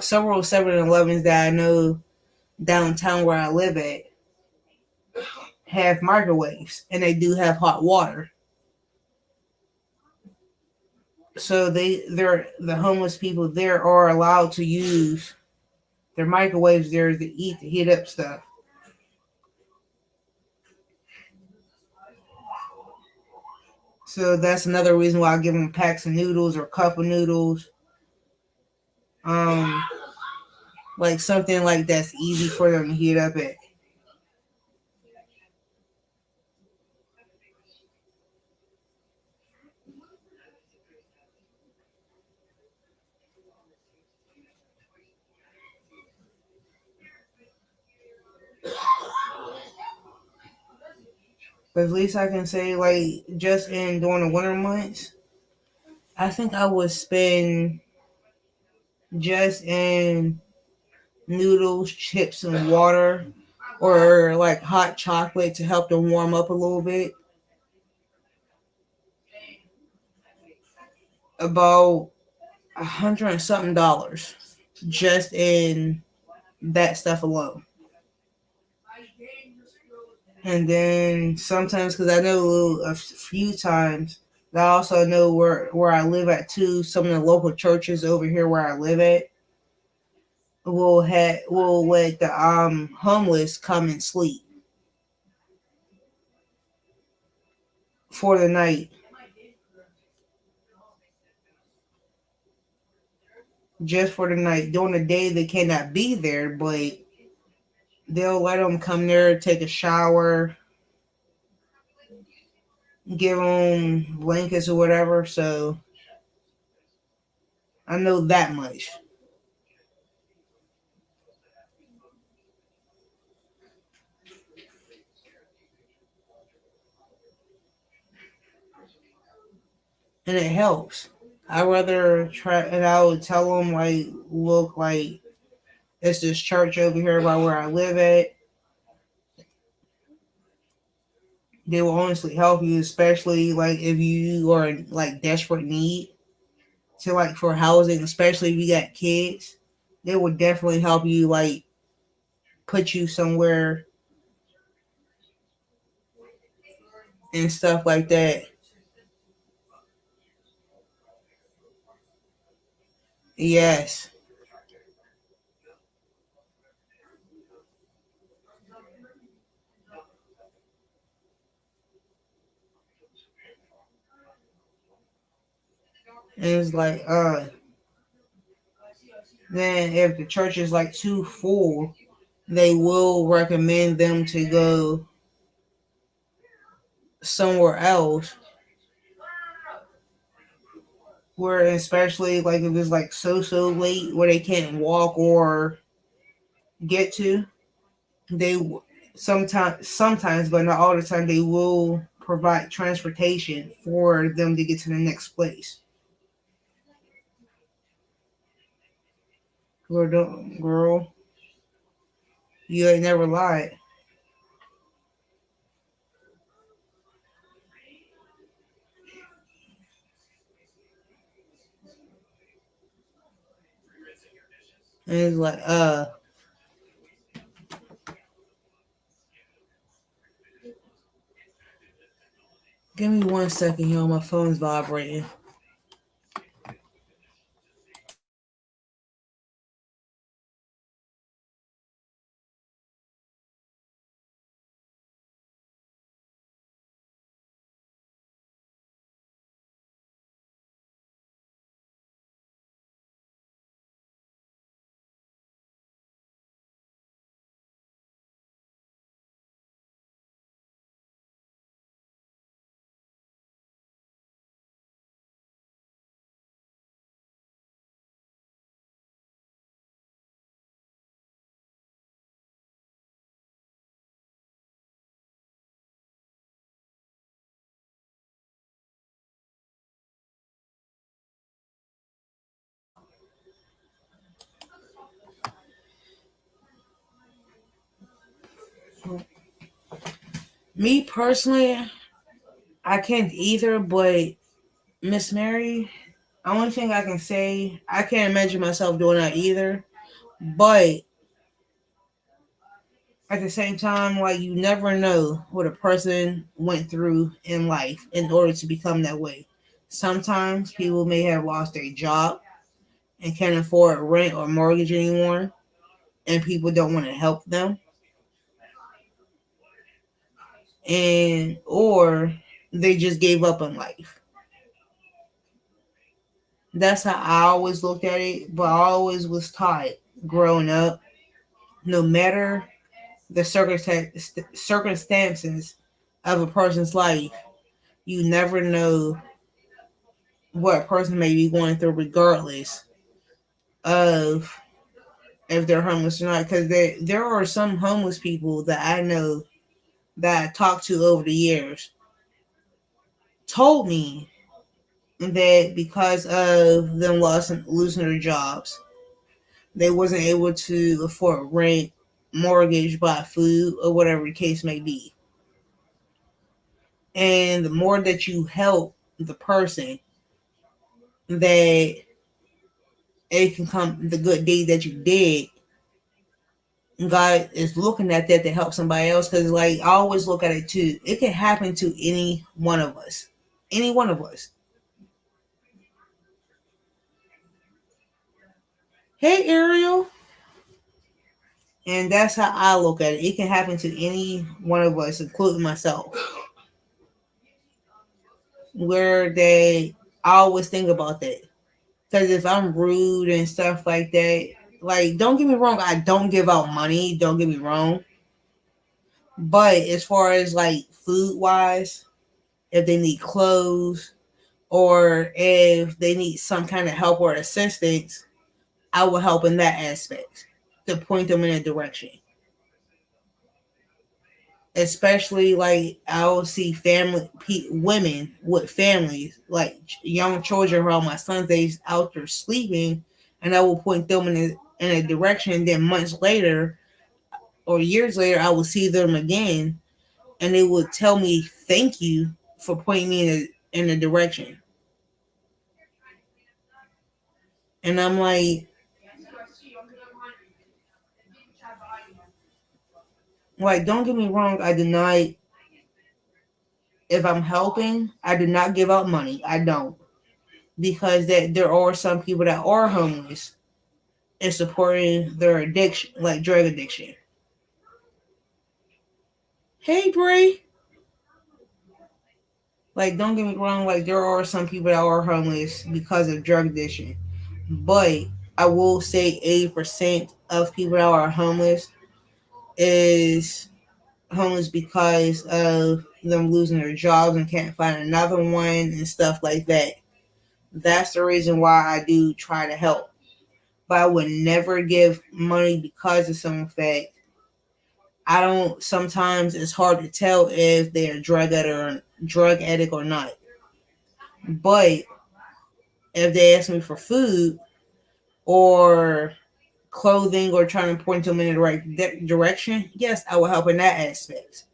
several 7-Elevens that I know downtown where I live at have microwaves, and they do have hot water. So they're the homeless people there are allowed to use their microwaves there to eat to heat up stuff. So that's another reason why I give them packs of noodles or cup of noodles. Um, like something like that's easy for them to heat up at. But at least I can say, like, just in during the winter months, I think I would spend just in noodles, chips, and water, or like hot chocolate to help them warm up a little bit. About $100 and something dollars just in that stuff alone. And then sometimes, because I know a few times, I also know where I live at too. Some of the local churches over here where I live at will let the homeless come and sleep for the night, just for the night. During the day, they cannot be there, but they'll let them come there, take a shower, give them blankets or whatever. So I know that much. And it helps. I rather try, and I would tell them like, look, like it's this church over here by where I live at. They will honestly help you, especially like if you are in like desperate need to like for housing, especially if you got kids. They will definitely help you like put you somewhere and stuff like that. Yes, and it's like then if the church is like too full, they will recommend them to go somewhere else, where especially like if it's like so late where they can't walk or get to, they sometimes but not all the time they will provide transportation for them to get to the next place. Girl, you ain't never lied. And it's like, give me 1 second here. My phone's vibrating. Me personally, I can't either, but Miss Mary, only thing I can say, I can't imagine myself doing that either. But at the same time, like you never know what a person went through in life in order to become that way. Sometimes people may have lost their job and can't afford rent or mortgage anymore, and people don't want to help them, and or they just gave up on life. That's how I always looked at it, but I always was taught growing up, no matter the circumstances of a person's life, you never know what a person may be going through, regardless of if they're homeless or not. Because there are some homeless people that I know that I talked to over the years told me that because of them losing their jobs, they wasn't able to afford rent, mortgage, buy food, or whatever the case may be. And the more that you help the person, that it can come the good deed that you did. God is looking at that to help somebody else, because like I always look at it too. It can happen to any one of us, any one of us. Hey, Ariel, and that's how I look at it. It can happen to any one of us, including myself. Where they, I always think about that, because if I'm rude and stuff like that, like don't get me wrong, I don't give out money. Don't get me wrong, but as far as like food wise, if they need clothes or if they need some kind of help or assistance, I will help in that aspect to point them in a direction. Especially like I'll see women with families, like young children around my son's age out there sleeping, and I will point them in a direction. And then months later or years later, I will see them again, and they would tell me thank you for pointing me in a direction. And I'm like, don't get me wrong, I deny if I'm helping, I do not give out money. I don't, because that there are some people that are homeless and supporting their addiction, like drug addiction. Hey, Bray. Like, don't get me wrong. Like, there are some people that are homeless because of drug addiction, but I will say 80% of people that are homeless is homeless because of them losing their jobs and can't find another one and stuff like that. That's the reason why I do try to help. But I would never give money because of some fact. I don't. Sometimes it's hard to tell if they're drug addict or not. But if they ask me for food or clothing or trying to point them in the right direction, yes, I will help in that aspect.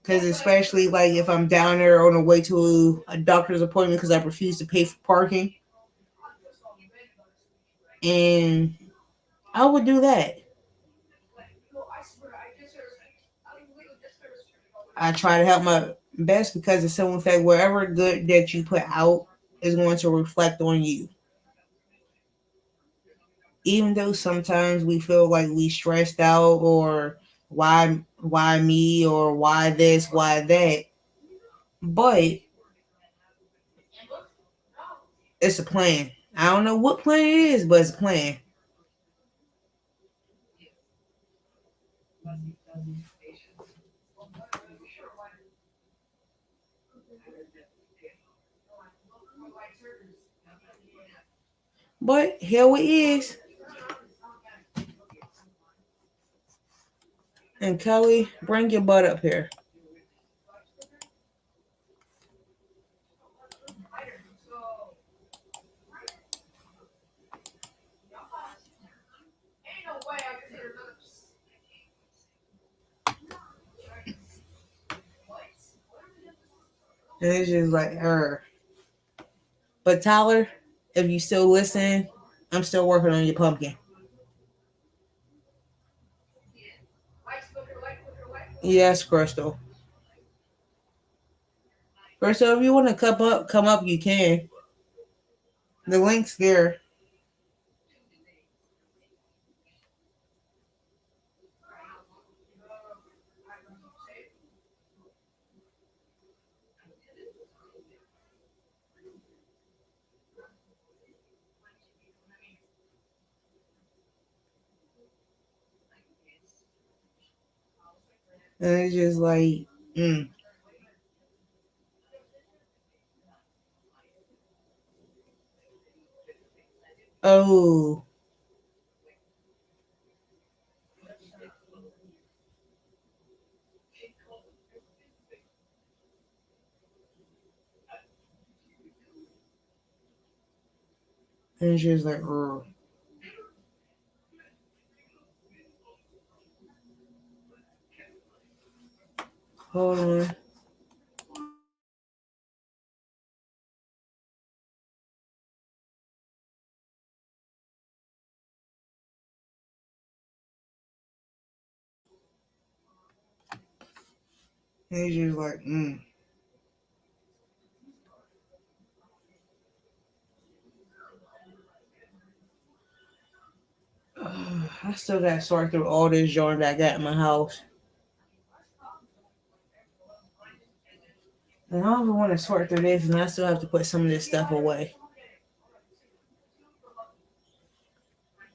Because especially like if I'm down there on the way to a doctor's appointment because I refuse to pay for parking, and I would do that. I try to help my best because it's so in fact wherever good that you put out is going to reflect on you. Even though sometimes we feel like we stressed out or why me or why this, why that. But it's a plan. I don't know what plan it is, but it's a plan. But here it is. And Kelly, bring your butt up here. And it's just like, But Tyler, if you still listen, I'm still working on your pumpkin. Yes, Crystal. Crystal, if you want to come up, you can. The link's there. And it's just like, mm. Oh. And it's just like, hold on. And it's just like, I still got to sort through all this junk that I got in my house. And I don't even want to sort through this, and I still have to put some of this stuff away.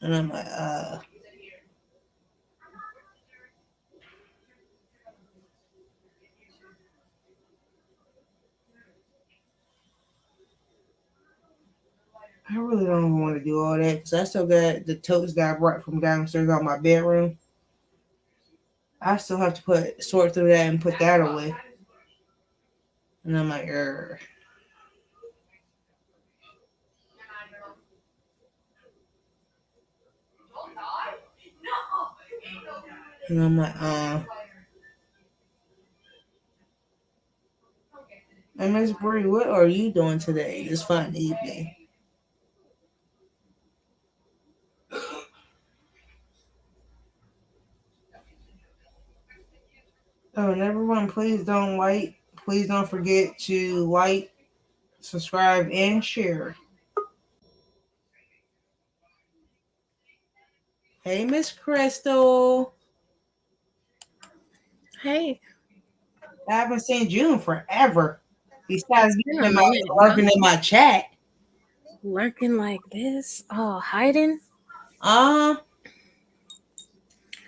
And I'm like, I really don't even want to do all that because I still got the totes that I brought from downstairs out my bedroom. I still have to sort through that and put that away. And I'm like, and I'm like, And Miss Bree, what are you doing today? This fine evening. Oh, and everyone, please don't forget to like, subscribe, and share. Hey, Miss Crystal. Hey, I haven't seen you in forever. Besides it's been a being in my minute, lurking in my chat. lurking like this. Oh, hiding. Uh,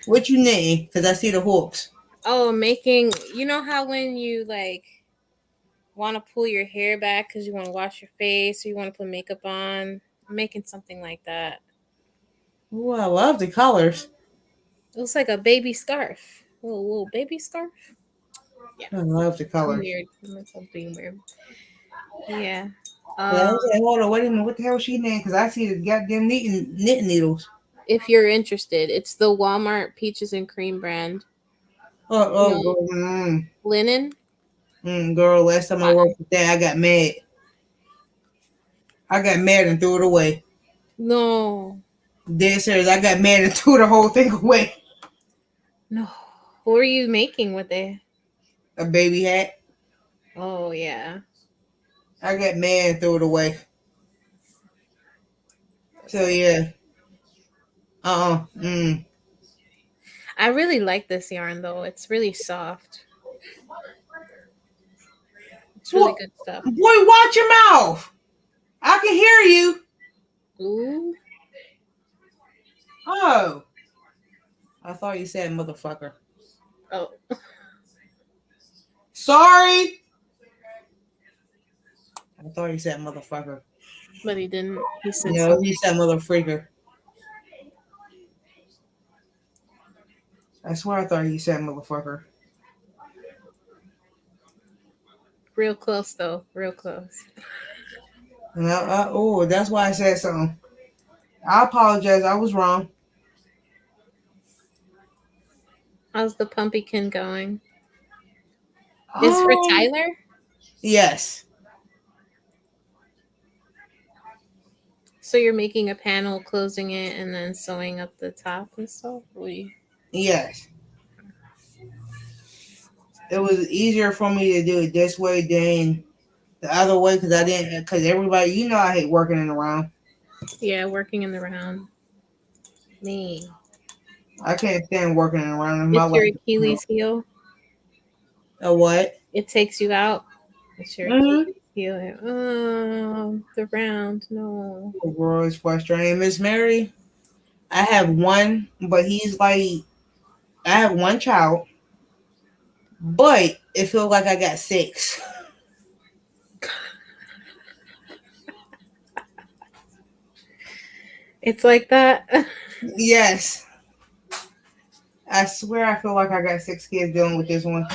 what you need? Cause I see the hooks. Oh, making. You know how when you like want to pull your hair back because you want to wash your face or you want to put makeup on? I'm making something like that. Ooh, I love the colors. It looks like a baby scarf. Little baby scarf. Yeah. I love the I'm colors. weird. I'm being weird. Yeah. Yeah, I Um, was like, hold on, wait a minute, what the hell is she named? Because I see the goddamn knitting needles. if you're interested, it's the Walmart Peaches and Cream brand. Oh, You oh, know, girl, linen. girl. Last time I Cotton. worked with that, I got mad. I got mad and threw it away. No. Dead serious, I got mad and threw the whole thing away. No. What were you making with it? A baby hat. Oh yeah. I got mad and threw it away. That's So like yeah, I really like this yarn though. It's really soft. It's really What, good stuff. boy, watch your mouth. I can hear you. Ooh. Oh, I thought you said motherfucker. Oh, Sorry, I thought you said motherfucker. but he didn't. He said No, something he said motherfreaker. I swear I thought he said motherfucker. real close though. Real close. And oh, that's why I said something. I apologize. I was wrong. How's the pumpkin going? Is for Um, Tyler? yes, So you're making a panel, closing it, and then sewing up the top and stuff? What do you... yes. It was easier for me to do it this way than the other way because I didn't. Because everybody, I hate working in the round. Yeah, working in the round. Me. I can't stand working in the round. In my It's your life. Achilles heel. A what? It takes you out. It's your Mm-hmm. Achilles heel. Oh, the round. No. Oh, girl, it's frustrating. Miss Mary, I have one, but he's like, I have one child, but it feels like I got six. It's like that. Yes, I swear I feel like I got six kids dealing with this one.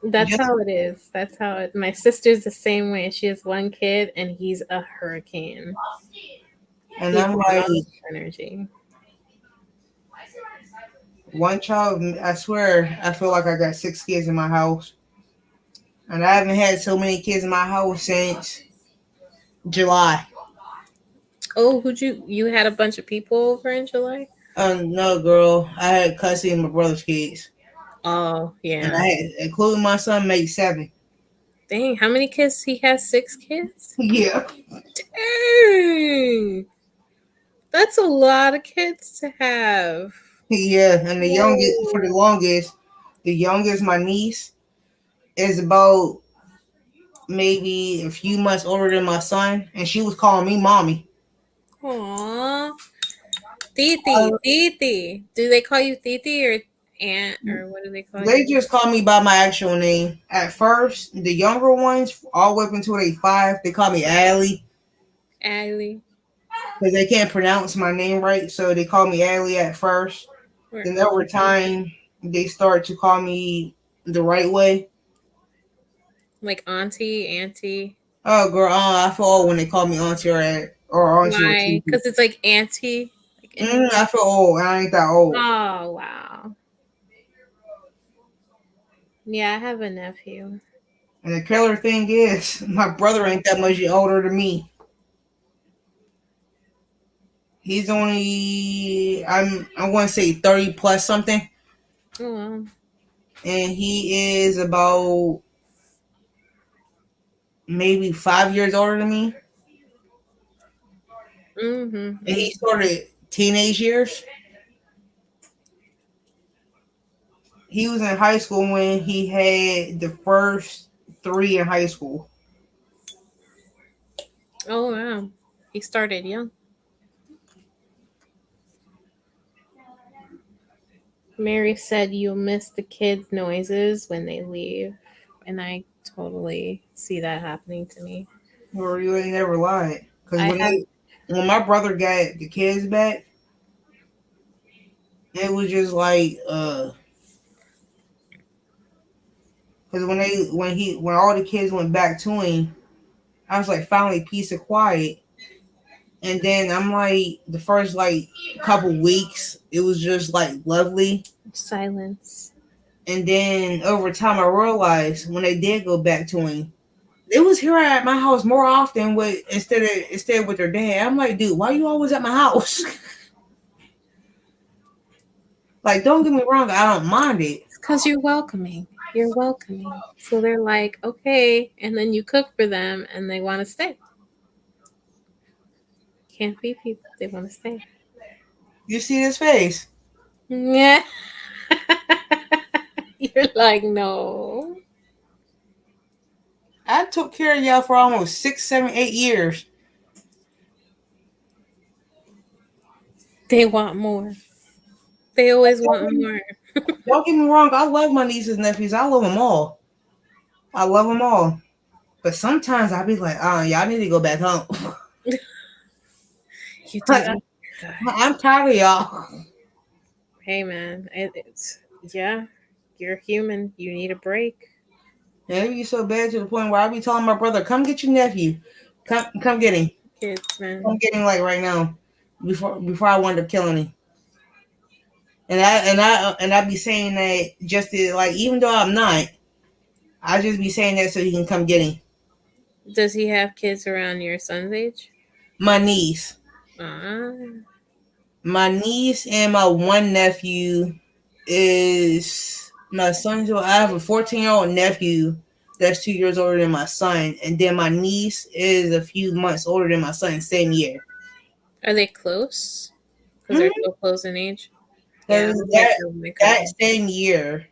That's Just how it is. That's how it. My sister's the same way. She has one kid, and he's a hurricane. and He I'm like, draws energy. one child. I swear I feel like I got six kids in my house, and I haven't had so many kids in my house since July. Oh, who'd you had a bunch of people over in July? No, girl, I had custody of my brother's kids, Oh, and yeah. I had, including my son, made seven. Dang, how many kids? He has 6 kids? Yeah, Dang. That's a lot of kids to have. yeah, and the youngest for the Whoa. longest, the youngest, my niece, is about maybe a few months older than my son, and she was calling me mommy. Aw. Titi, Uh, Titi. Do they call you Titi or aunt or what do they call they you? just call me by my actual name. At first, the younger ones, all the way up until they 5, they call me Allie Allie because they can't pronounce my name right, so they call me Allie at first. or Then over Auntie? time, they start to call me the right way. Like auntie, auntie. Oh, girl, I feel old when they call me auntie or Why? Titi. Because it's like auntie. Like Indian. I feel old. I ain't that old. Oh, wow. Yeah, I have a nephew. And the killer thing is, my brother ain't that much older than me. He's only I want to say 30 plus something, Oh, well. and he is about maybe 5 years older than me. And he Mm-hmm. started teenage years. He was in high school when he had the first three in high school. Oh, wow. He started young. Mary said you'll miss the kids' noises when they leave, and I totally see that happening to me. Or you ain't never lied. Cause I have when my brother got the kids back, it was just like cause when all the kids went back to him, I was like finally peace and quiet. And then I'm like the first like couple weeks, it was just like lovely. silence. And then over time, I realized when they did go back to him, they was here at my house more often with instead with their dad. I'm like, dude, why you always at my house? Like, don't get me wrong, I don't mind it. It's because you're welcoming. You're welcoming. So they're like, okay. And then you cook for them and they want to stay. Can't be people. They want to stay. You see his face. Yeah. You're like, no. I took care of y'all for almost 6, 7, 8 years. They want more. They always Don't want get me, more. don't get me wrong, I love my nieces and nephews. I love them all. I love them all. But sometimes I be like, y'all need to go back home. You do Like, that. Good. I'm tired of y'all. Hey, man. It's, yeah, you're human. You need a break. And it be so bad to the point where I be telling my brother, come get your nephew. Come get him. Kids, man. Come get him like right now. Before I wind up killing him. And I be saying that just to like even though I'm not, I just be saying that so he can come get him. Does he have kids around your son's age? My niece. Uh, My niece and my one nephew is my son's. I have a 14-year-old nephew that's 2 years older than my son, and then my niece is a few months older than my son, same year. are they close? Because they're Mm-hmm. so close in age. Yeah, Because I'm like that with my that cousin. same year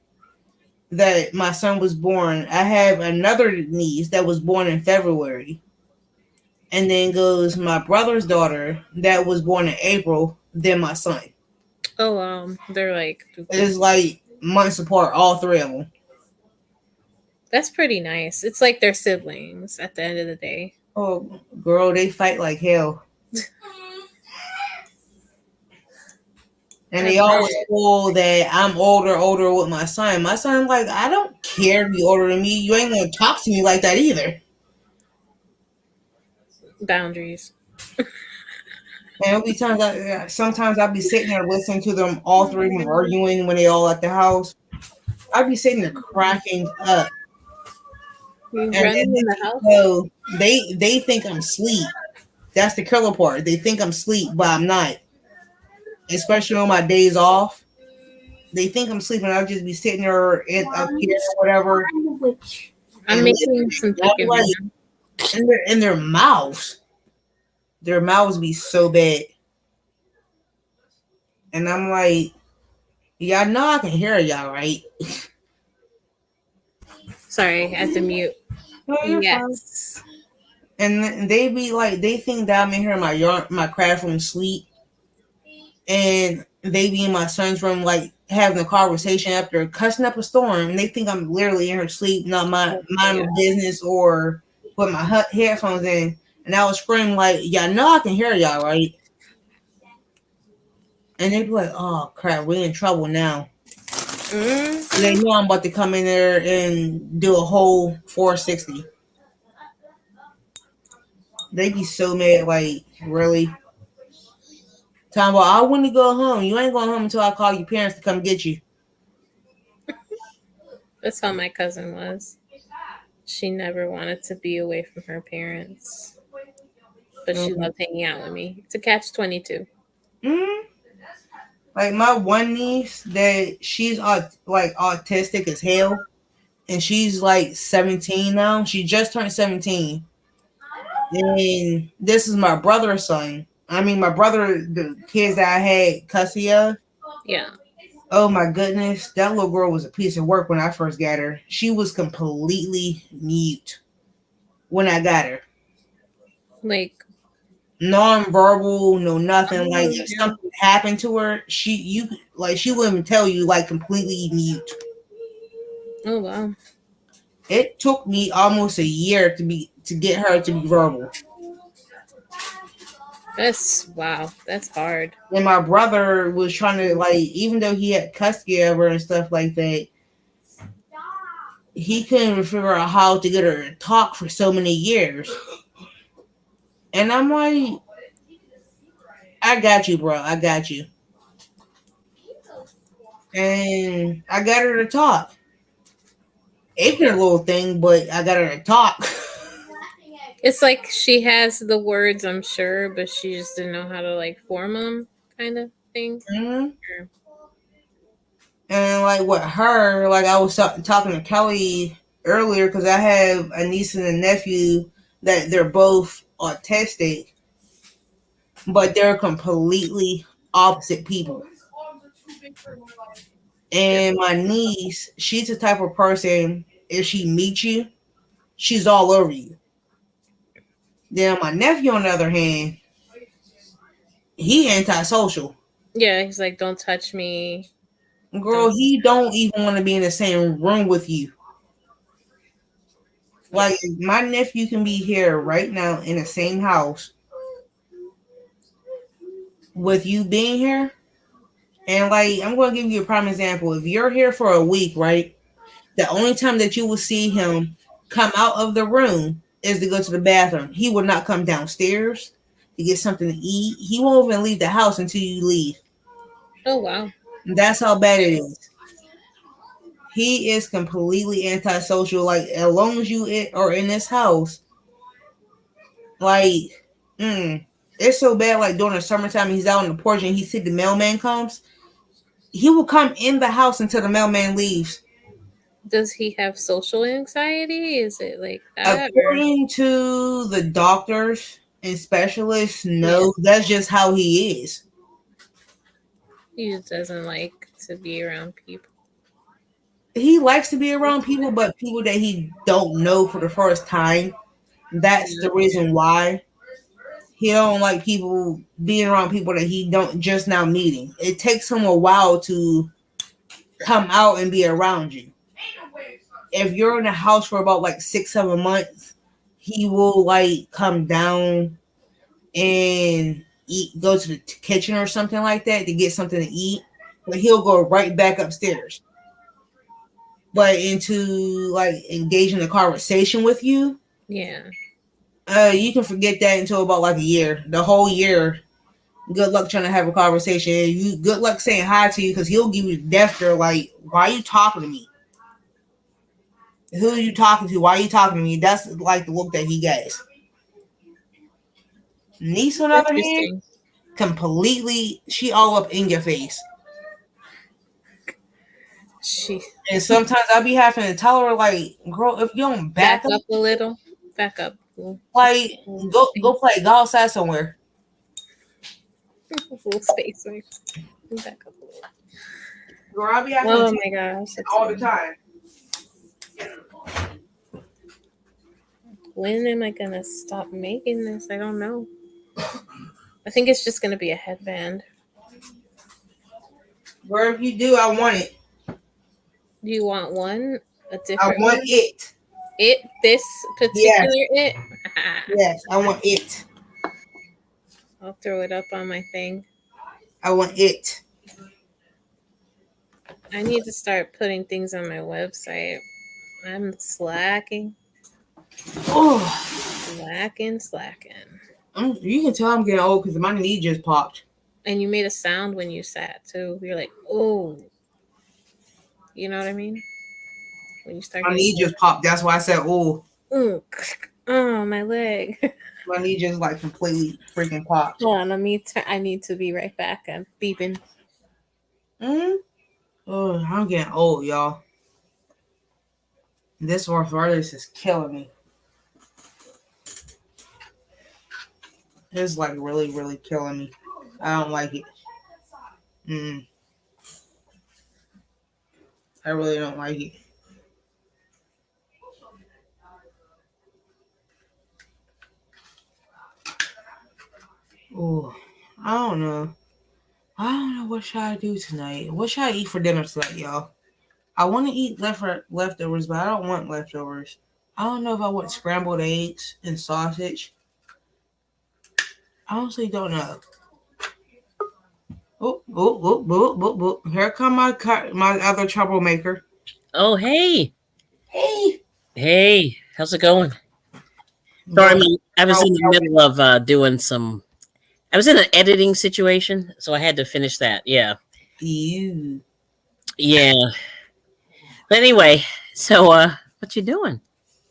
that my son was born, I have another niece that was born in February, and then goes my brother's daughter that was born in April. Then my son. Oh, they're like, It's like months apart, all three of them. that's pretty nice. It's like they're siblings at the end of the day. Oh, girl, they fight like hell. And I they always bet. pull that I'm older with my son. My son, like, I don't care if you older than me. You ain't gonna talk to me like that either. Boundaries. And there'll be times sometimes I'll be sitting there listening to them, all three of them arguing when they all at the house. I'll be sitting there cracking up. You And then running in the next thing house? you know, they think I'm asleep. That's the killer part. They think I'm asleep, but I'm not. Especially on my days off. They think I'm sleeping. I'll just be sitting there up here or whatever I'm and making listening. some And I'll be chicken right like, now. in their mouths. Their mouths be so bad. And I'm like, y'all know I can hear y'all, right? Sorry, I had to mute. No, you're fine. Yes. And they be like, they think that I'm in here in my craft room sleep, and they be in my son's room like having a conversation after cussing up a storm, and they think I'm literally in her sleep, not my Oh my mind my god. business or put my headphones in, and I was screaming like, y'all know I can hear y'all, right? And they be like, oh crap, we in trouble now. They Mm-hmm. know I'm about to come in there and do a whole 460. They be so mad, like, really? Time about, I want to go home. You ain't going home until I call your parents to come get you. That's how my cousin was. She never wanted to be away from her parents, but she Mm-hmm. loved hanging out with me. It's a catch 22. Mm-hmm. Like, my one niece, that she's like autistic as hell, and she's like 17 now. She just turned 17. And this is my brother's son. I mean, my brother, the kids that I had custody of. Yeah. Oh my goodness, that little girl was a piece of work when I first got her. She was completely mute when I got her. Like, non-verbal, no nothing. Like Oh, if yeah. something happened to her, she wouldn't even tell you, like completely mute. Oh, wow. It took me almost a year to get her to be verbal. Wow. That's hard. And my brother was trying to, like, even though he had custody of her and stuff like that, he couldn't even figure out how to get her to talk for so many years. And I'm like, I got you, bro. I got you. And I got her to talk. Ignorant little thing, but I got her to talk. It's like she has the words, I'm sure, but she just didn't know how to like form them, kind of thing. Mhm. Or- And like with her, like I was talking to Kelly earlier because I have a niece and a nephew that they're both autistic, but they're completely opposite people. And my niece, she's the type of person, if she meets you, she's all over you. Then my nephew, on the other hand, he antisocial. Yeah, he's like, don't touch me. Girl, Don't. he don't even want to be in the same room with you. Yeah. Like my nephew can be here right now in the same house with you being here. And like I'm gonna give you a prime example. If you're here for a week, right? The only time that you will see him come out of the room is to go to the bathroom. He will not come downstairs to get something to eat. He won't even leave the house until you leave. Oh, wow. That's how bad it is. He is completely antisocial. Like as long as you are in this house, like, it's so bad. Like during the summertime, he's out on the porch and he see the mailman comes. He will come in the house until the mailman leaves. Does he have social anxiety? Is it like that? Or, According to the doctors and specialists, yeah, no, that's just how he is. he just doesn't like to be around people. He likes to be around people, but people that he don't know for the first time. That's Yeah. the reason why he don't like people being around people that he don't just now meeting. It takes him a while to come out and be around you. If you're in a house for about like 6 7 months, he will like come down and eat, go to the kitchen or something like that to get something to eat, but he'll go right back upstairs. But into like engaging a conversation with you, Yeah. you can forget that until about like a year. The whole year, good luck trying to have a conversation. You good luck saying hi to you because he'll give you the death stare. Like, why are you talking to me? Who are you talking to? Why are you talking to me? That's like the look that he gets. Niece, on the other hand, Interesting. completely, she all up in your face. She And sometimes I be having to tell her, like, girl, if you don't back back up, up a little. Back up. Just like, a little go space. play, go outside somewhere. A little space. Like, back up a little. Girl, I be having to Oh tell my gosh, her that's all the funny. time. When am I gonna stop making this? I don't know. I think it's just gonna be a headband. Girl, if you do, I want it. Do you want one? A I different want one? it. It? This Yes, particular it? yes, I want it. I'll throw it up on my thing. I want it. I need to start putting things on my website. I'm slacking, Oh, slacking, slacking. you can tell I'm getting old because my knee just popped. And you made a sound when you sat too. You're like, oh, you know what I mean? When you start My getting knee old. just popped. That's why I said, oh, Ooh, oh, my leg. my knee just like completely freaking popped. Hold on, I need to be right back. I'm beeping. Mm? Oh, I'm getting old, y'all. This arthritis is killing me. It's like really, really killing me. I don't like it. Mm, I really don't like it. Oh, I don't know. I don't know what should I do tonight. What should I eat for dinner tonight, y'all? I want to eat leftovers, but I don't want leftovers. I don't know if I want scrambled eggs and sausage. I honestly don't know. Oh, oh, oh, oh, oh, oh. Here come my other troublemaker. Oh, hey. Hey, Hey, how's it going? Sorry, going. I was in the middle of doing some. I was in an editing situation, so I had to finish that. Yeah. You Yeah. But anyway, so what you doing?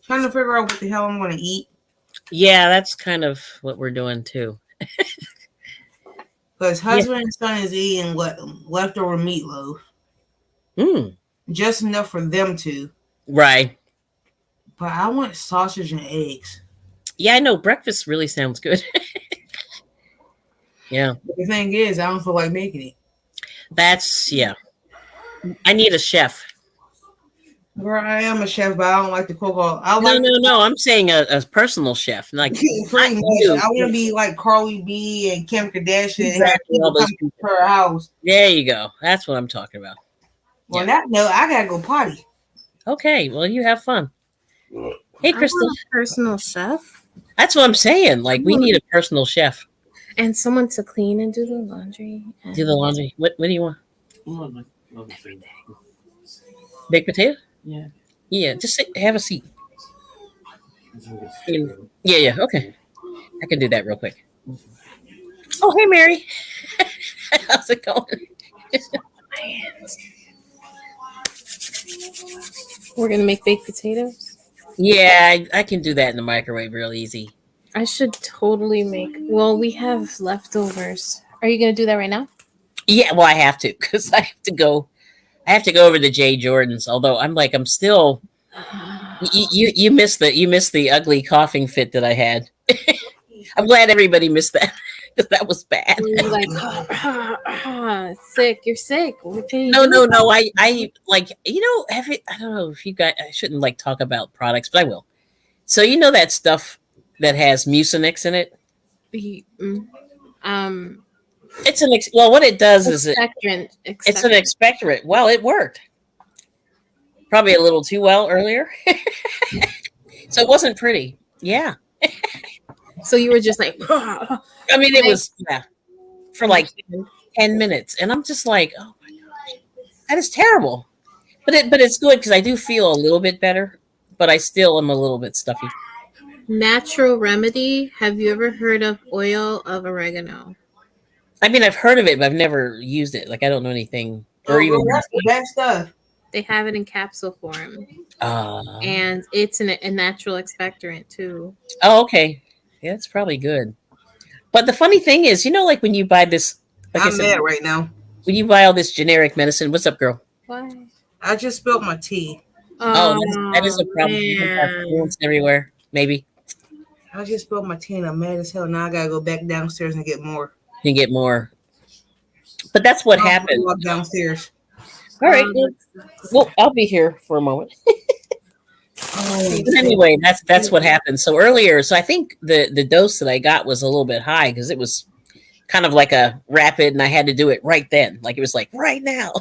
trying to figure out what the hell I'm going to eat Yeah, that's kind of what we're doing too. because Yeah. husband and son is eating leftover meatloaf, Mm, just enough for them to. right. But I want sausage and eggs. Yeah, I know breakfast really sounds good. Yeah. But the thing is, I don't feel like making it. That's yeah. I need a chef. Girl, I am a chef, but I don't like to cook all. I No, like no, no. I'm saying a personal chef, like not pretty much. you. I want to be like Carly B and Kim Kardashian and have Exactly, all people come those to people. her house. There you go. That's what I'm talking about. Well, Yeah. that no, I gotta go potty. Okay. Well, you have fun. Hey, I Crystal. want a personal chef That's what I'm saying. I Like, we want- need a personal chef. and someone to clean and do the laundry. Do the And laundry. What do you want? Baked potato? Yeah. Just sit, have a seat. Yeah. Yeah. Okay. I can do that real quick. Oh, hey, Mary. How's it going? we're gonna make baked potatoes. Yeah, I can do that in the microwave real easy. I should totally make. Well, we have leftovers. Are you gonna do that right now? Yeah. Well, I have to because I have to go. I have to go over to Jay Jordan's. Although I'm still. You missed the ugly coughing fit that I had. I'm glad everybody missed that because that was bad. Were you like sick? You're sick. What can you No, do? no, no. I like I don't know if you guys. I shouldn't like talk about products, but I will. So you know that stuff that has mucinex in it. Um, It's well. What it does is expectorant. it's an Expectorant. expectorant. Well, it worked probably a little too well earlier, so it wasn't pretty. Yeah, So you were just like, I mean it was for like understand. 10 minutes, and I'm just like, oh my gosh, that is terrible. But it's good because I do feel a little bit better, but I still am a little bit stuffy. Natural remedy. Have you ever heard of oil of oregano? I mean, I've heard of it, but I've never used it. Like I don't know anything, or Oh, girl, even. that's the best stuff. They have it in capsule form, Uh, and it's a natural expectorant too. oh, okay. Yeah, that's probably good. But the funny thing is, like when you buy this, like I I'm said, mad right now. when you buy all this generic medicine, what's up, girl? Why? I just spilled my tea. Oh, Oh that is a problem. You don't have man. fluents everywhere, maybe. I just spilled my tea and I'm mad as hell. Now I gotta go back downstairs and get more. You can get more. But that's what I'll happened. walk downstairs. All right. That Well, I'll be here for a moment. Oh, But anyway, that's what happened. So earlier, I think the dose that I got was a little bit high because it was kind of like a rapid, and I had to do it right then. Like it was like right now.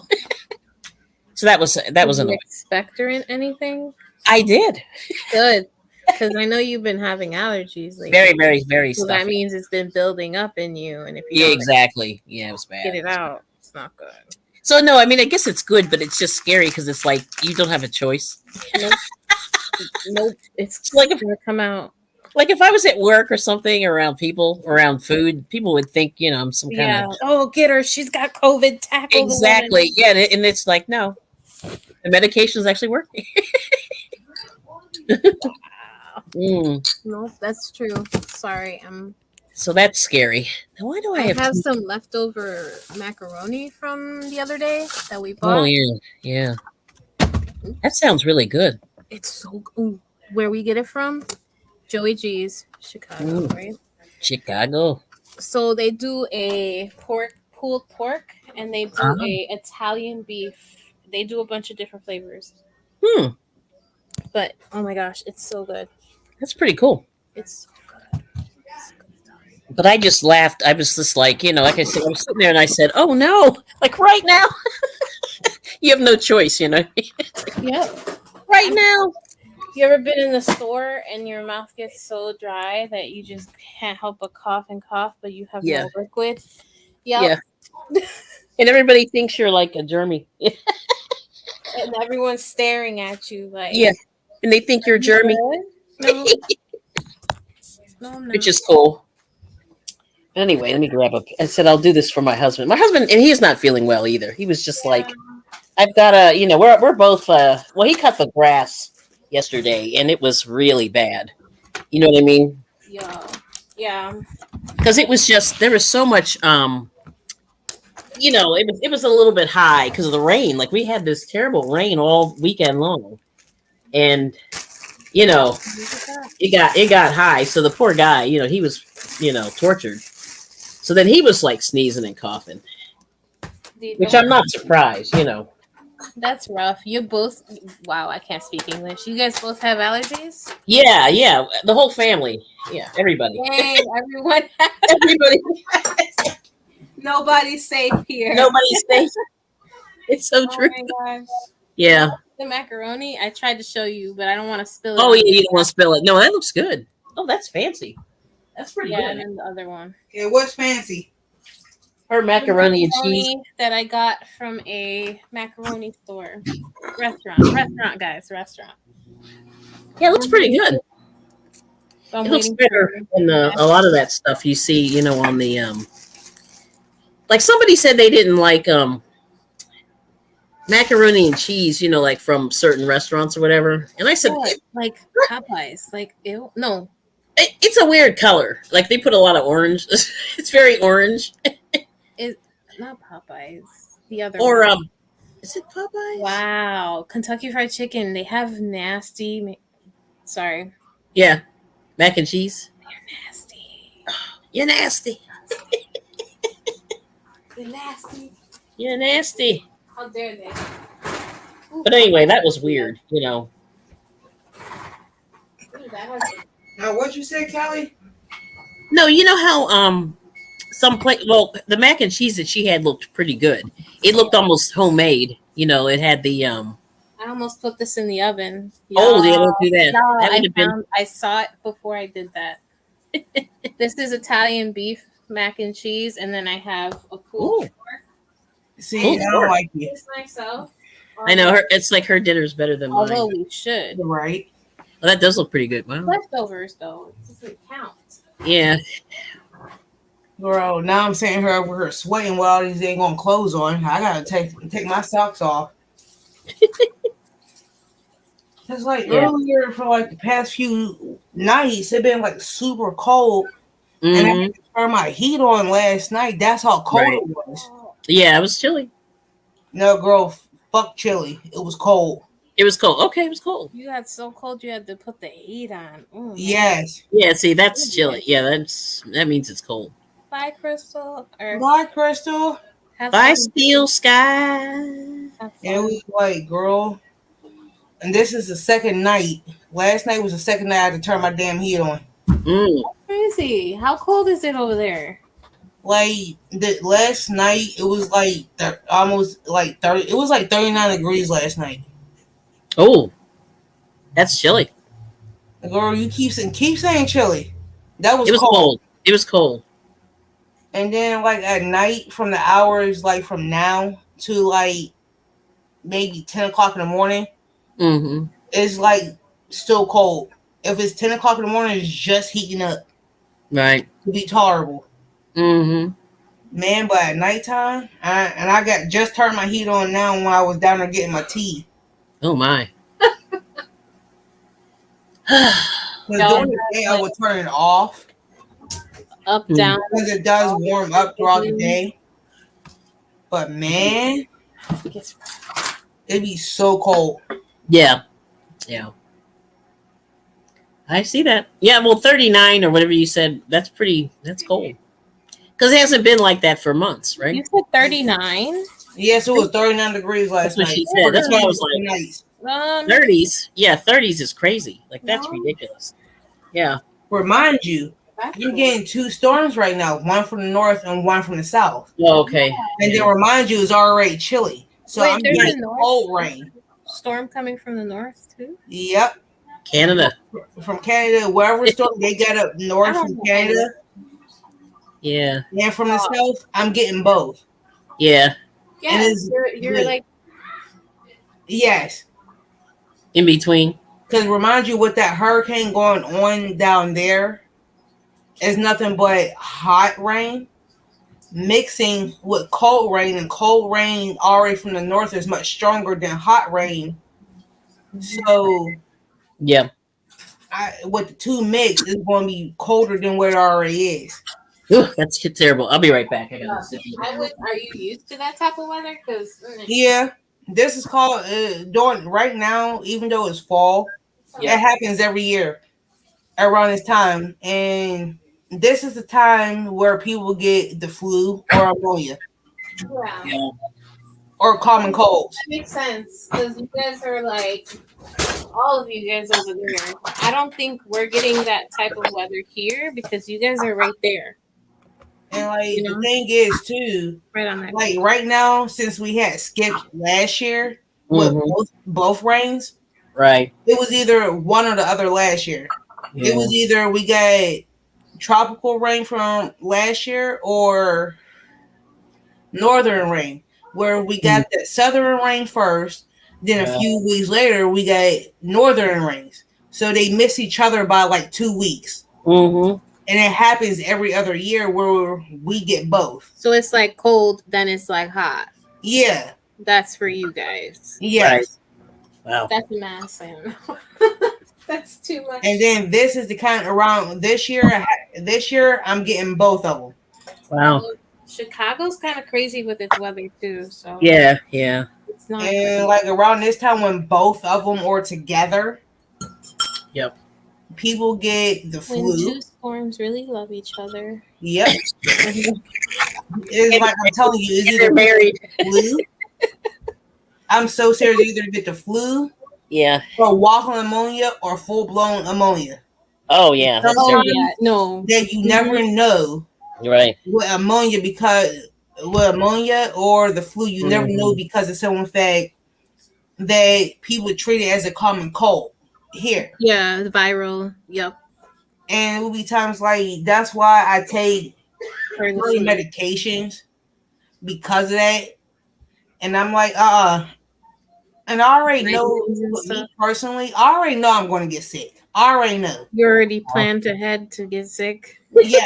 So that was Did you annoying. expectorant anything? I did Good, because I know you've been having allergies lately. very, very, very So stuffy. that means it's been building up in you, and if you Yeah, don't exactly. Yeah, it was bad. get it out, it's not good. So no, I mean, I guess it's good, but it's just scary because it's like you don't have a choice. Nope, nope. It's Like if gonna come out. like if I was at work or something around people, around food, people would think I'm some kind Yeah. of Oh, get her. She's got COVID. Tackle the exactly. Yeah, and it's like no, the medication is actually working. woman. Wow. Mm, Nope, that's true. Sorry, so that's scary. Now, why do I I have? have some leftover macaroni from the other day that we Oh bought. yeah, yeah. That sounds really good. It's so ooh, where we get it from, Joey G's, Chicago, Mm, right? Chicago. So they do a pulled pork, and they do Uh-huh. a Italian beef. They do a bunch of different flavors, Hmm, but oh my gosh, it's so good. that's pretty cool. It's so good. It's good. But I just laughed. I was just like, like I said, I was sitting there and I said, "Oh no!" Like right now, you have no choice. It's like Yep. right now. You ever been in the store and your mouth gets so dry that you just can't help but cough, but you have Yeah, no liquid? Yep. yeah. And everybody thinks you're like a germy. And everyone's staring at you like, Yeah, and they think are you're you germy, good? No, no, I'm which not. is cool. Anyway, let me grab a. I said I'll do this for my husband. My husband, and he's not feeling well either. He was just Yeah. like, I've got to, we're both. Well, he cut the grass yesterday, and it was really bad. You know what I mean? Yeah. Yeah. Because it was just there was so much. It was a little bit high because of the rain. Like we had this terrible rain all weekend long, and you know Look at that. it got high. So the poor guy, he was tortured. So then he was like sneezing and coughing, which Don't. I'm not surprised. That's rough. You both. Wow, I can't speak English. You guys both have allergies? Yeah, yeah, the whole family. Yeah, everybody. Dang, everyone. Everybody. Nobody's safe here. Nobody's safe. It's so Oh true. my gosh. You Yeah. like the macaroni? I tried to show you, but I don't want to spill it Oh on yeah, you. you don't want to spill it. No, that looks good. Oh, that's fancy. That's pretty Yeah, and good. then the other one. Yeah, what's fancy? Her The macaroni and cheese. macaroni that I got from a macaroni store. Restaurant, guys. Restaurant. Yeah, it looks pretty good. So I'm It looks waiting better for than a lot of that stuff you see, on the like somebody said they didn't like macaroni and cheese, like from certain restaurants or whatever. And I said what? Like Popeyes. Like ew. No. it's a weird color. Like they put a lot of orange. It's very orange. It not Popeyes. The other Or one. is it Popeyes? Wow. Kentucky Fried Chicken. They have nasty sorry. Yeah, mac and cheese. Nasty. You're nasty. They're nasty. You're nasty. How dare they? Ooh, But anyway, that was weird. that has Now, what you said, Callie? No, you know how the mac and cheese that she had looked pretty good. It looked almost homemade. It had the I almost put this in the oven. oh, they don't do that. Y'all, That would have been I saw it before I did that. This is Italian beef mac and cheese, and then I have a pulled oh, See, Pulled I don't pork. like you. this myself. I know her. It's like her dinner's better than mine. Although we should. You're right. Well, that does look pretty good. Wow. Leftovers though, it doesn't count. Yeah. Girl, now I'm sitting here over here sweating while these ain't gonna clothes on. I gotta take my socks off. It's like Yeah. earlier for like the past few nights, it been like super cold, and I Hmm. had to turn my heat on last night. That's how cold Right. it was. Yeah, it was chilly. No, girl, fuck chilly. It was cold. It was cold. Okay, it was cold. You got so cold you had to put the heat on. Mm, man. Yes. Yeah. See, that's chilly. Yeah, that means it's cold. Bye, Crystal. Or Bye, Crystal. have Bye, fun. steel sky. Have It fun. was like, girl, and this is the second night. Last night was the second night I had to turn my damn heat on. Mm. Crazy. How cold is it over there? Like the last night, it was like almost like 30. It was like 39 degrees last night. Oh, that's chilly. Girl, you keep saying chilly. That was It was cold. cold. It was cold. And then like at night, from the hours like from now to like maybe 10 o'clock in the morning, Mm-hmm. it's like still cold. If it's 10 o'clock in the morning, it's just heating up Right. to be tolerable. Mm-hmm. Man, but at nighttime, I got just turned my heat on now when I was down there getting my tea. Oh my. Because No, during the day, I would turn it off Up, Hmm. down. because it does warm up throughout the day. But man, It gets it'd be so cold. Yeah. Yeah. I see that. Yeah, well, 39 or whatever you said, that's cold. Because it hasn't been like that for months, right? You said 39? Yes, it was 39 degrees last That's what night. she said. That's why I was like, Nice. 30s. Yeah, 30s is crazy. Like, that's No. ridiculous. Yeah. Remind you, That's I'm cool. getting two storms right now, one from the north and one from the south. Oh, okay. And then Yeah. remind you, it's already chilly, so Wait, I'm there's getting a north cold rain. storm coming from the north too. Yep, Canada. from Canada, wherever storm they get up I north don't from know any. Canada, Yeah. and from the Oh, south, I'm getting both. Yeah. And yeah, it's you're good. like Yes, In between. because remind you, with that hurricane going on down there, is nothing but hot rain mixing with cold rain, and cold rain already from the north is much stronger than hot rain. So Yeah. with the two mix, it's going to be colder than what it already is. Ooh, that's terrible. I'll be right back. I gotta sit. I would. Are you used to that type of weather? Because Yeah, this is called during right now. Even though it's fall, it Yep. happens every year around this time, and this is the time where people get the flu or pneumonia yeah, Yeah. or common that colds. makes sense. Because you guys are like all of you guys over there. I don't think we're getting that type of weather here because you guys are right there. And You like the know, thing is too, right on that like coast. right now, since we had skipped last year with Mm-hmm. both rains, Right. it was either one or the other last year. It Yeah. was either we got tropical rain from last year or northern rain, where we got the southern rain first, then a Yeah. few weeks later we got northern rains. So they miss each other by like 2 weeks. Mm-hmm. And it happens every other year where we get both. So it's like cold, then it's like hot. Yeah. That's for you guys. Right. Yes. Wow. That's a mass. I don't know. That's too And much. then this is the kind around this year. This year I'm getting both of them. Wow. Chicago's kind of crazy with its weather too, so Yeah. Yeah. it's not And great. like around this time when both of them are together, Yep. people get the When flu. two storms really love each other. Yep. And It's like I'm telling you, it's And either they're married. flu. I'm so serious. You either get the flu Yeah. or walking pneumonia or full blown ammonia. Oh yeah. That's oh terrible. yeah, Sometimes no. that you never Mhm. know Right. with ammonia because with ammonia or the flu, you never know Mm-hmm. because of some fact that people treat it as a common cold here. Yeah, the viral. Yep, And it will be times like that's why I take for the certain flu. medications because of that. And I'm like, and I already know Vitamins and with stuff. me personally, I already know I'm going to get sick. I already know. You already planned ahead to get sick. Yeah,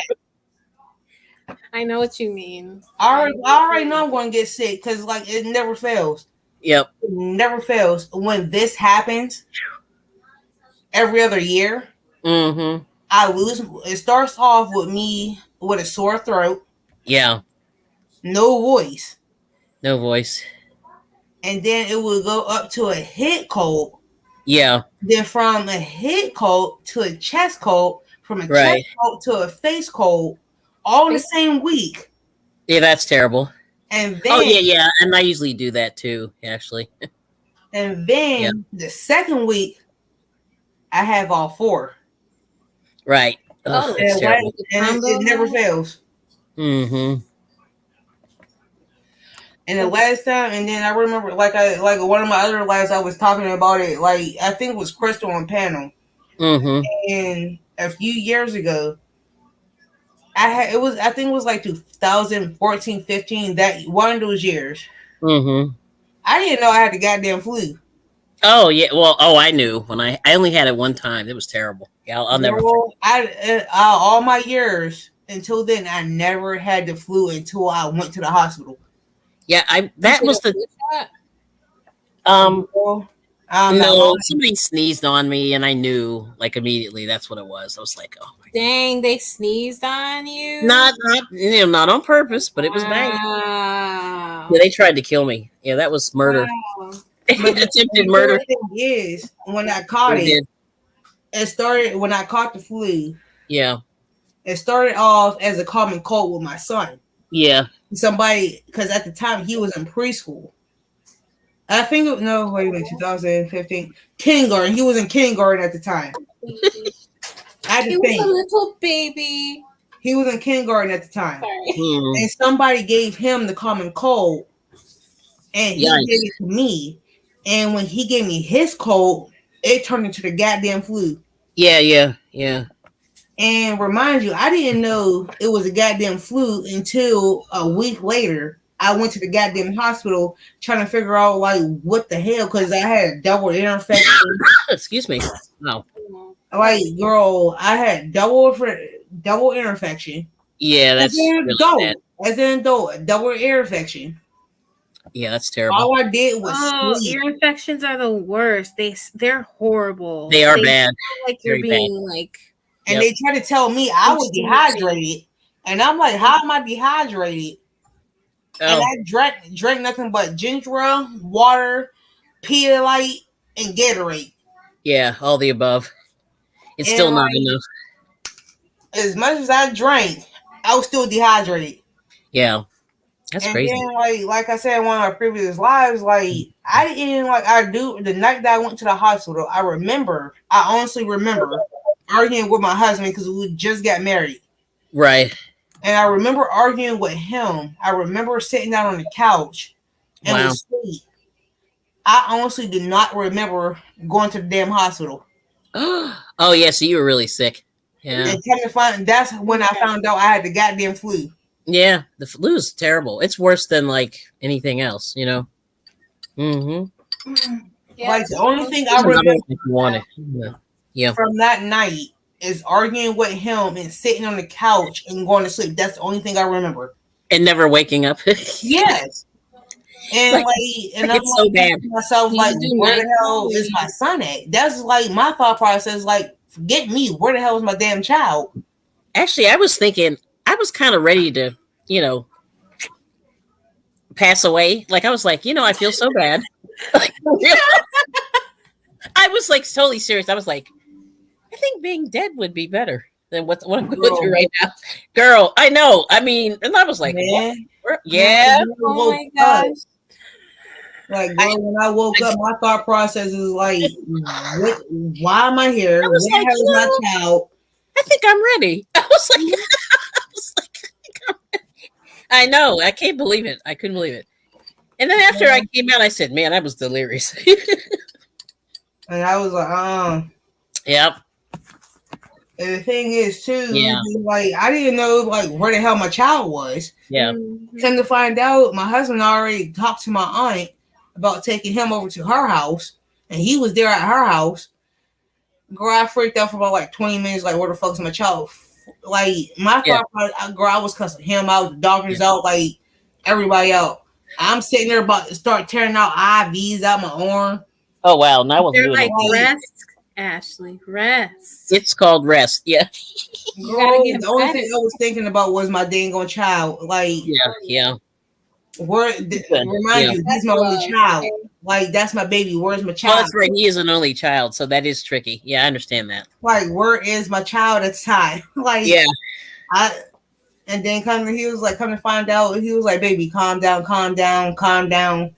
I know what you mean. I already know I'm going to get sick because like it never fails. Yep. It never fails. When this happens every other year, Mm-hmm. I lose. It starts off with me with a sore throat, Yeah. no voice, No voice. and then it will go up to a head cold. Yeah. Then from a head cold to a chest cold, from a chest Right. cold to a face cold, all in the Face- same week. Yeah. That's terrible. And Oh then yeah. Yeah. And I usually do that too. Actually. and Yeah. then the second week I have all four. Right. Ugh, Oh, that's And, like, terrible. the and it combo never now? fails. Mm-hmm. And the last time, and then I remember, like one of my other lives, I was talking about it. Like I think it was Crystal on panel, Mm-hmm. and a few years ago, I think it was like 2014, 15. That one of those years, Mm-hmm. I didn't know I had the goddamn flu. Oh yeah. Well. Oh, I knew when I only had it one time. It was terrible. Yeah. I'll never forget. Girl, all my years until then, I never had the flu until I went to the hospital. Yeah. I. You That get a was the. flu shot? Um. Girl, I'm not No. lying. Somebody sneezed on me, and I knew like immediately. That's what it was. I was like, oh my. Dang, they sneezed on you. Not on purpose, but it was bad. Wow. Yeah, they tried to kill me. Yeah, that was murder. Wow. But Attempted the murder. crazy thing is, when I caught They it, did. it started when I caught the flu. Yeah. It started off as a common cold with my son. Yeah. Somebody, because at the time he was in preschool. I think no, wait a minute, 2015 kindergarten. He was in kindergarten at the time. I had to He was a think. little baby. He was in kindergarten at the time, Sorry. Hmm. and somebody gave him the common cold, and he gave Yikes. it to me. And when he gave me his cold, it turned into the goddamn flu. Yeah, yeah, yeah. And remind you, I didn't know it was a goddamn flu until a week later. I went to the goddamn hospital trying to figure out like what the hell because I had a double ear infection. Excuse me. Wow. Like, girl, I had double ear infection. Yeah, As that's an really bad. adult, as an adult, a double ear infection. Yeah, that's terrible. All I did was Oh, ear sleep. infections are the worst. They're horrible. They are They bad. feel like you're Very bad. being like And Yep. they tried to tell me I was excruciating. dehydrated. And I'm like, how am I dehydrated? And Oh, I drank nothing but ginger ale, water, Pedialyte, and Gatorade. yeah, all the above. It's And still not like enough. as much as I drank, I was still dehydrated. Yeah, that's And crazy. then like I said in one of my previous lives, like I didn't like I do the night that I went to the hospital, I honestly remember arguing with my husband because we just got married. Right. And I remember arguing with him. I remember sitting down on the couch and Wow. was asleep. I honestly do not remember going to the damn hospital. Oh, yeah, so you were really sick. Yeah. And come to find that's when I found out I had the goddamn flu. Yeah, the flu is terrible. It's worse than like anything else, you know. Mm-hmm. Like the only thing I There's another remember one if you want it. Yeah. Yeah. from that night is arguing with him and sitting on the couch and going to sleep. That's the only thing I remember. And never waking up. Yes. And like, like, and like I'm it's so like bad. thinking to myself, Do like, you do where night the hell call? is my son at? That's like my thought process. Like, forget me. Where the hell is my damn child? Actually, I was thinking, I was kind of ready to, you know, pass away. Like, I was like, I feel so bad. Like, I was like totally serious. I was like, I think being dead would be better than what I'm going through Girl, right now. Girl, I know. I mean, and I was like, what? man. Man, Yeah. when I Oh woke my up, gosh. like, I, girl, when I woke I, up, my thought process is like, what? Why am I here? I Where was the like, hell is my child? I think I'm ready. I was like, I was like, I know. I can't believe it. I couldn't believe it. And then after I came out, I said, man, I was delirious. And I was like, Yep. And the thing is, too, Yeah. like I didn't know like where the hell my child was. Yeah. Come to find out, my husband already talked to my aunt about taking him over to her house, and he was there at her house. Girl, I freaked out for about like 20 minutes. Like, where the fuck's my child? Like my Yeah. father, girl, I was cussing him out, the doctors Yeah. out, like everybody out. I'm sitting there about to start tearing out IVs out my arm. Oh, wow. And I wasn't They're doing like it. rest, Ashley. Rest. It's called rest. Yeah. You gotta Girl, get the only rest. thing I was thinking about was my dang on child. Like, Yeah. Yeah. Remind Yeah. you, he's That's my only love. child. Like, that's my baby. Where's my Well, child? that's right. He is an only child, so that is tricky. Yeah, I understand that. Like, where is my child at the time? Like, Yeah. I and then he was like, come to find out, he was like, baby, calm down, calm down, calm down.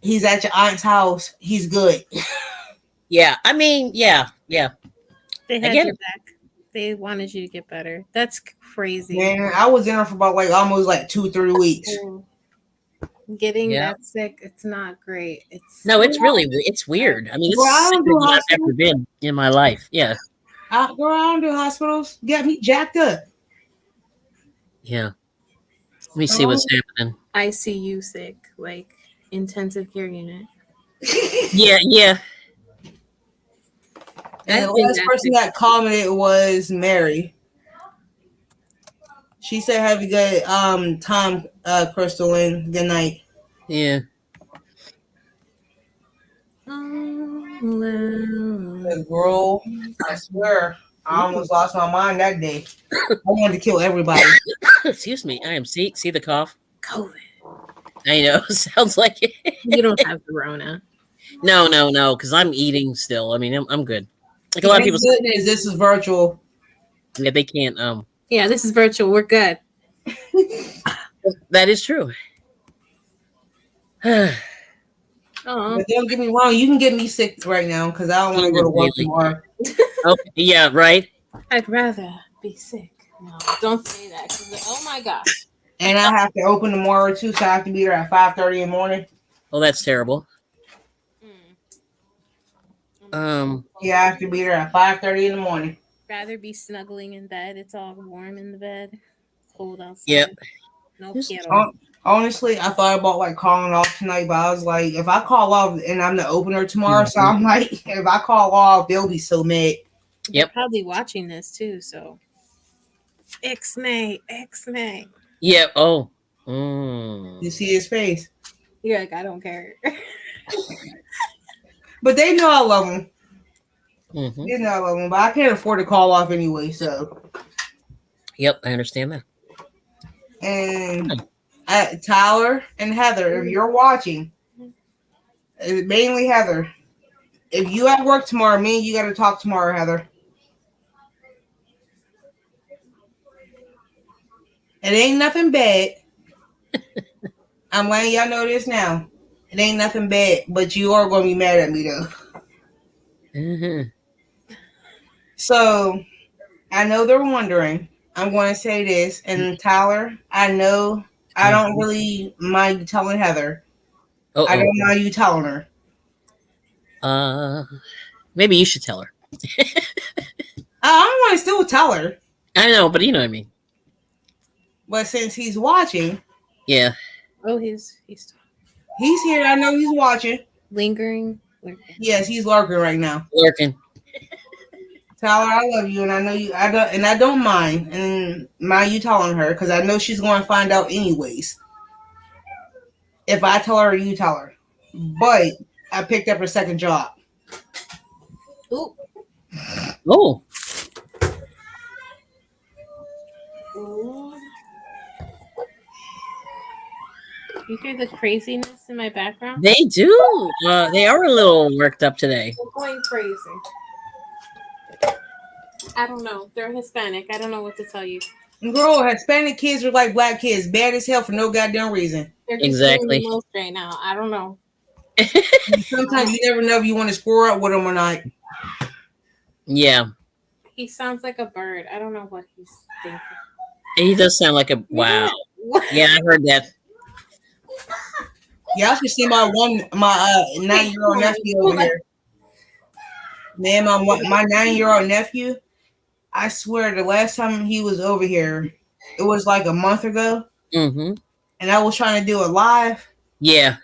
He's at your aunt's house. He's good. Yeah. I mean, yeah. Yeah. They I had get your it. back. They wanted you to get better. That's crazy. Man, I was in there for about like almost like 2-3 weeks. Getting Yeah. that sick, it's not great. It's No, it's weird. I mean, Girl, it's I sicker don't do than I've ever hospitals. been in my life. Yeah. Girl, I don't do hospitals. Get me jacked up. Yeah. Let me see Oh. what's happening. ICU sick, like intensive care unit. Yeah. Yeah. And I've the been last that person sick. that commented was Mary. She said, "Have a good time, Crystal, and good night." Yeah. Girl, I swear, I almost lost my mind that day. I wanted to kill everybody. Excuse me. I am see the cough. COVID. I know. Sounds like it. You don't have the Rona. No, because I'm eating still. I mean, I'm good. Like a lot of Thank people say, goodness this is virtual. yeah, they can't. Yeah, this is virtual. We're good. That is true. Oh, But don't get me wrong, you can get me sick right now because I don't want to go to work Really? tomorrow. Okay. Yeah. Right. I'd rather be sick. No, don't say that. 'Cause, oh my gosh. And I have to open tomorrow too, so I have to be there at 5:30 in the morning. Oh, that's terrible. Mm, I'm like, Um. Yeah, I have to be there at 5:30 in the morning. rather be snuggling in bed. It's all warm in the bed. Cold Yep. outside. No Just quiero. Honestly, I thought about like calling off tonight, but I was like, if I call off and I'm the opener tomorrow, so Mhm. I'm like, if I call off, they'll be so mad. They're Yep. probably watching this too, so X-nay, X-nay. Yep. Oh. Mm. You see his face, You're like, I don't care. but they know I love him. Hmm. They know I love him, but I can't afford to call off anyway. So, Yep. I understand that. and Tyler and Heather, if you're watching, mainly Heather, if you at work tomorrow, me and you got to talk tomorrow, Heather. It ain't nothing bad. I'm letting y'all know this now. It ain't nothing bad, but you are going to be mad at me though. Hmm. So I know they're wondering. I'm going to say this, and Tyler, I know I don't Hmm. really mind you telling Heather. Uh I oh. don't mind you telling her. Uh. Maybe you should tell her. I don't want to still tell her, I know, but you know what I mean. but since he's watching, Yeah. Oh, he's he's here. I know he's watching. lingering. Lurking. Yes, he's lurking right now. Lurking. Tyler, I love you, and I know you. I don't mind, and mind you telling her because I know she's going to find out anyways. If I tell her, you tell her. But I picked up a second job. Ooh. Oh. Ooh. You hear the craziness in my background? They do. They are a little worked up today. They're going crazy. I don't know. They're Hispanic. I don't know what to tell you. Girl, Hispanic kids are like black kids, bad as hell for no goddamn reason. They're just doing the Exactly. most right now. I don't know. Sometimes you never know if you want to square up with them or not. Yeah. He sounds like a bird. I don't know what he's thinking. He does sound like a wow. What? Yeah, I heard that. Y'all should see my 9-year-old nephew over here. Man, my 9-year-old nephew. I swear, the last time he was over here, it was like a month ago, Mm-hmm. and I was trying to do it live Yeah.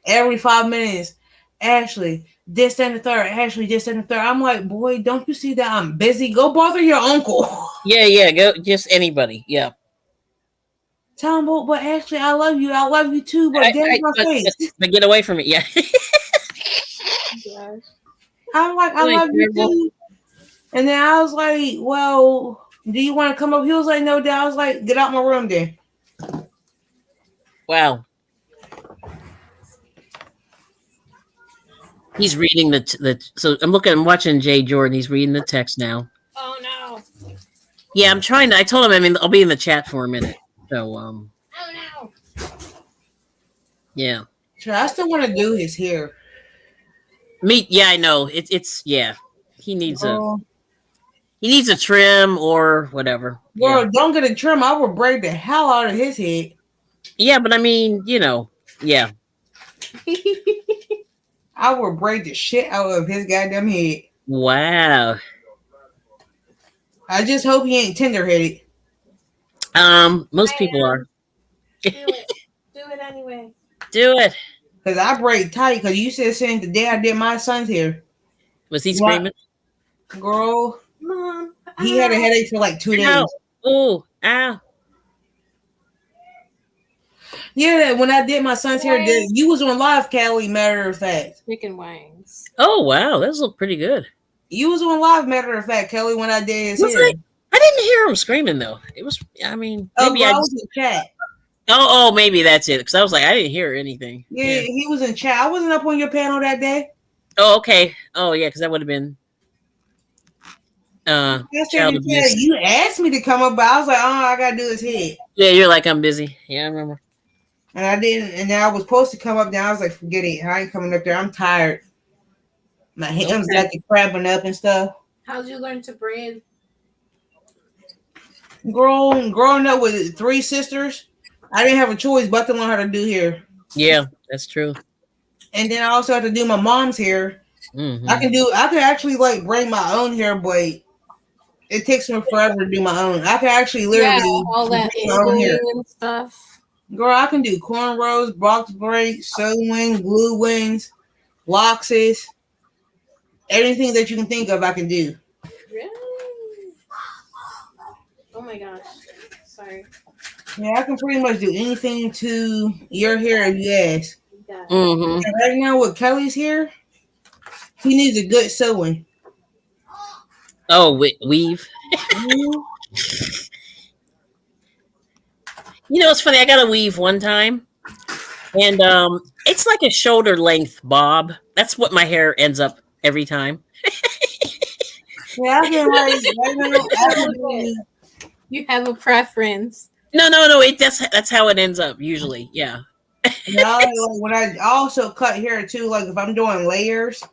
every 5 minutes. Ashley, this and the third. Ashley, this and the third. I'm like, boy, don't you see that I'm busy? Go bother your uncle. Yeah, yeah. Go just anybody. Yeah. Tell him, but Ashley, I love you. I love you too, but get in my face. But get away from it. Yeah. Gosh. I'm like, I Like, love you too. And then I was like, well, do you want to come up? He was like, no, Dad. I was like, get out my room then. wow. He's reading the. So I'm watching Jay Jordan. He's reading the text now. Oh no. Yeah, I'm trying to. I told him. I mean, I'll be in the chat for a minute. So Oh no. Sure, I still want to do his hair. me. Yeah, I know. It's yeah. He needs a Girl, he needs a trim or whatever. Yeah. don't get a trim. I will braid the hell out of his head. Yeah, but I mean, yeah. I will braid the shit out of his goddamn head. Wow. I just hope he ain't tender headed. Most I people are. am. Do it. Do it anyway. Do it. Because I braid tight. Because you said since the day I did my son's hair. Was he What? screaming? Girl, Mom. he had a headache for like 2 days. Ow. Oh, ow. Yeah, when I did my son's hair, Why? you was on live, Callie, matter of fact. Chicken wings. Oh, wow. Those look pretty good. You was on live, matter of fact, Kelly, when I did his Was hair. I didn't hear him screaming though. It was. I mean, Oh, maybe girl, I I just. was in chat. Oh, maybe that's it. Because I was like, I didn't hear anything. Yeah, Yeah. he was in chat. I wasn't up on your panel that day. Oh, okay. Oh, yeah. Because that would have been I said child in chat, abuse. you asked me to come up, but I was like, oh, I gotta do his head. Yeah, you're like I'm busy. Yeah, I remember. And I didn't. And then I was supposed to come up there. I was like, forget it. I ain't coming up there. I'm tired. My hands Okay. got the cramping up and stuff. How'd you learn to braid? Growing up with three sisters, I didn't have a choice but to learn how to do hair. Yeah, that's true. And then I also had to do my mom's hair. Hmm. I can actually like braid my own hair, but it takes me forever to do my own. I can actually Yeah, literally all braid that my own hair. angling and stuff. Girl, I can do cornrows, box braids, sewing, glue wings, loxes, anything that you can think of, I can do. Really? Oh my gosh. Sorry. Yeah, I can pretty much do anything to your hair if you ask. Yeah. Hmm. And right now with Kelly's hair, he needs a good sewing. Oh, weave. Mhm. You know, it's funny. I got a weave one time, and it's like a shoulder length bob. That's what my hair ends up every time. Yeah, I can like right now. I can do. You have a preference. No, no, no. That's how it ends up usually. Yeah. Now, like when I also cut hair too, like if I'm doing layers,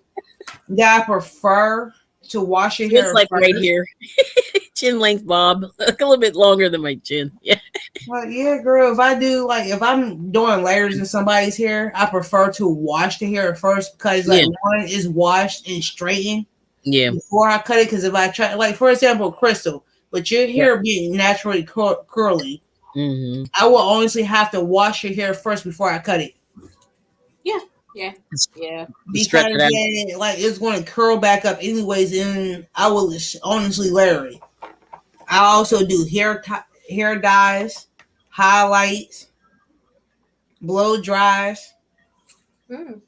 yeah, I prefer to wash your It's hair like right first. here, chin length bob, like a little bit longer than my chin. Yeah. But yeah, girl, if I'm doing layers in somebody's hair, I prefer to wash the hair first because like Yeah. one is washed and straightened Yeah. before I cut it. Because if I try, like for example, Crystal, with your Yeah. hair being naturally curly, Hmm. I will honestly have to wash your hair first before I cut it Yeah. Yeah. Yeah. Stretch because it out. yeah, like it's going to curl back up anyways, and I will honestly layer it. I also do hair dyes, highlights, blow dries, Mm.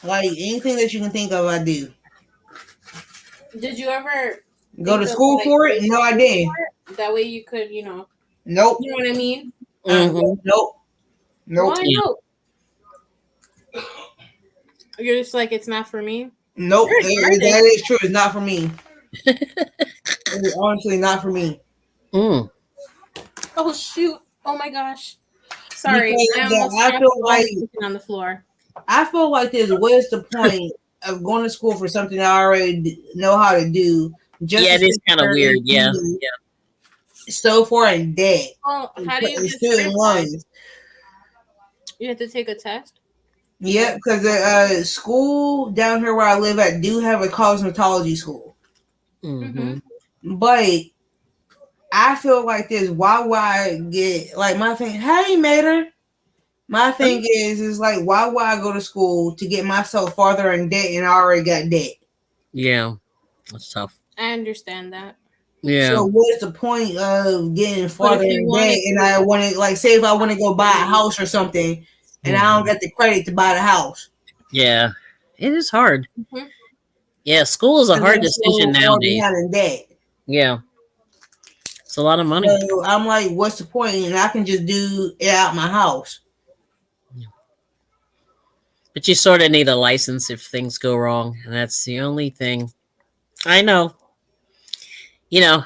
like anything that you can think of. I do. Did you ever Go think to of school like for it? going to No, I school didn't. for it? That way you could, Nope. you know what I mean? Hmm. Nope. Nope. Why Yeah. no? You're just like it's not for me. Nope. You're an That artist. is true. It's not for me. It is honestly not for me Mm. Oh shoot! Oh my gosh! Sorry, because I almost I dropped feel all like my chicken on the floor. this. What is the point of going to school for something I already know how to do just Yeah, to it is sit kind of there weird. and Yeah. be Yeah. so far in debt Well, and how do put you in get student certified? loans? You have to take a test. Yep, because the school down here where I live at do have a cosmetology school, Mm-hmm. Hmm. but I feel like this. Why would I get like my thing? Hey, Mater. My thing is like, why would I go to school to get myself farther in debt and I already got debt? Yeah. That's tough. I understand that. Yeah. So what's the point of getting But farther if you in debt? wanted And to, I want to like, say if I want to go buy a house or something, and I don't Hmm. get the credit to buy the house Yeah. It is hard. Mhm. Yeah. School is a because hard I'm decision so far nowadays. behind in debt. Yeah. It's a lot of money. So I'm like, what's the point? And I can just do it out my house. But you sort of need a license if things go wrong. And that's the only thing. I know. You know,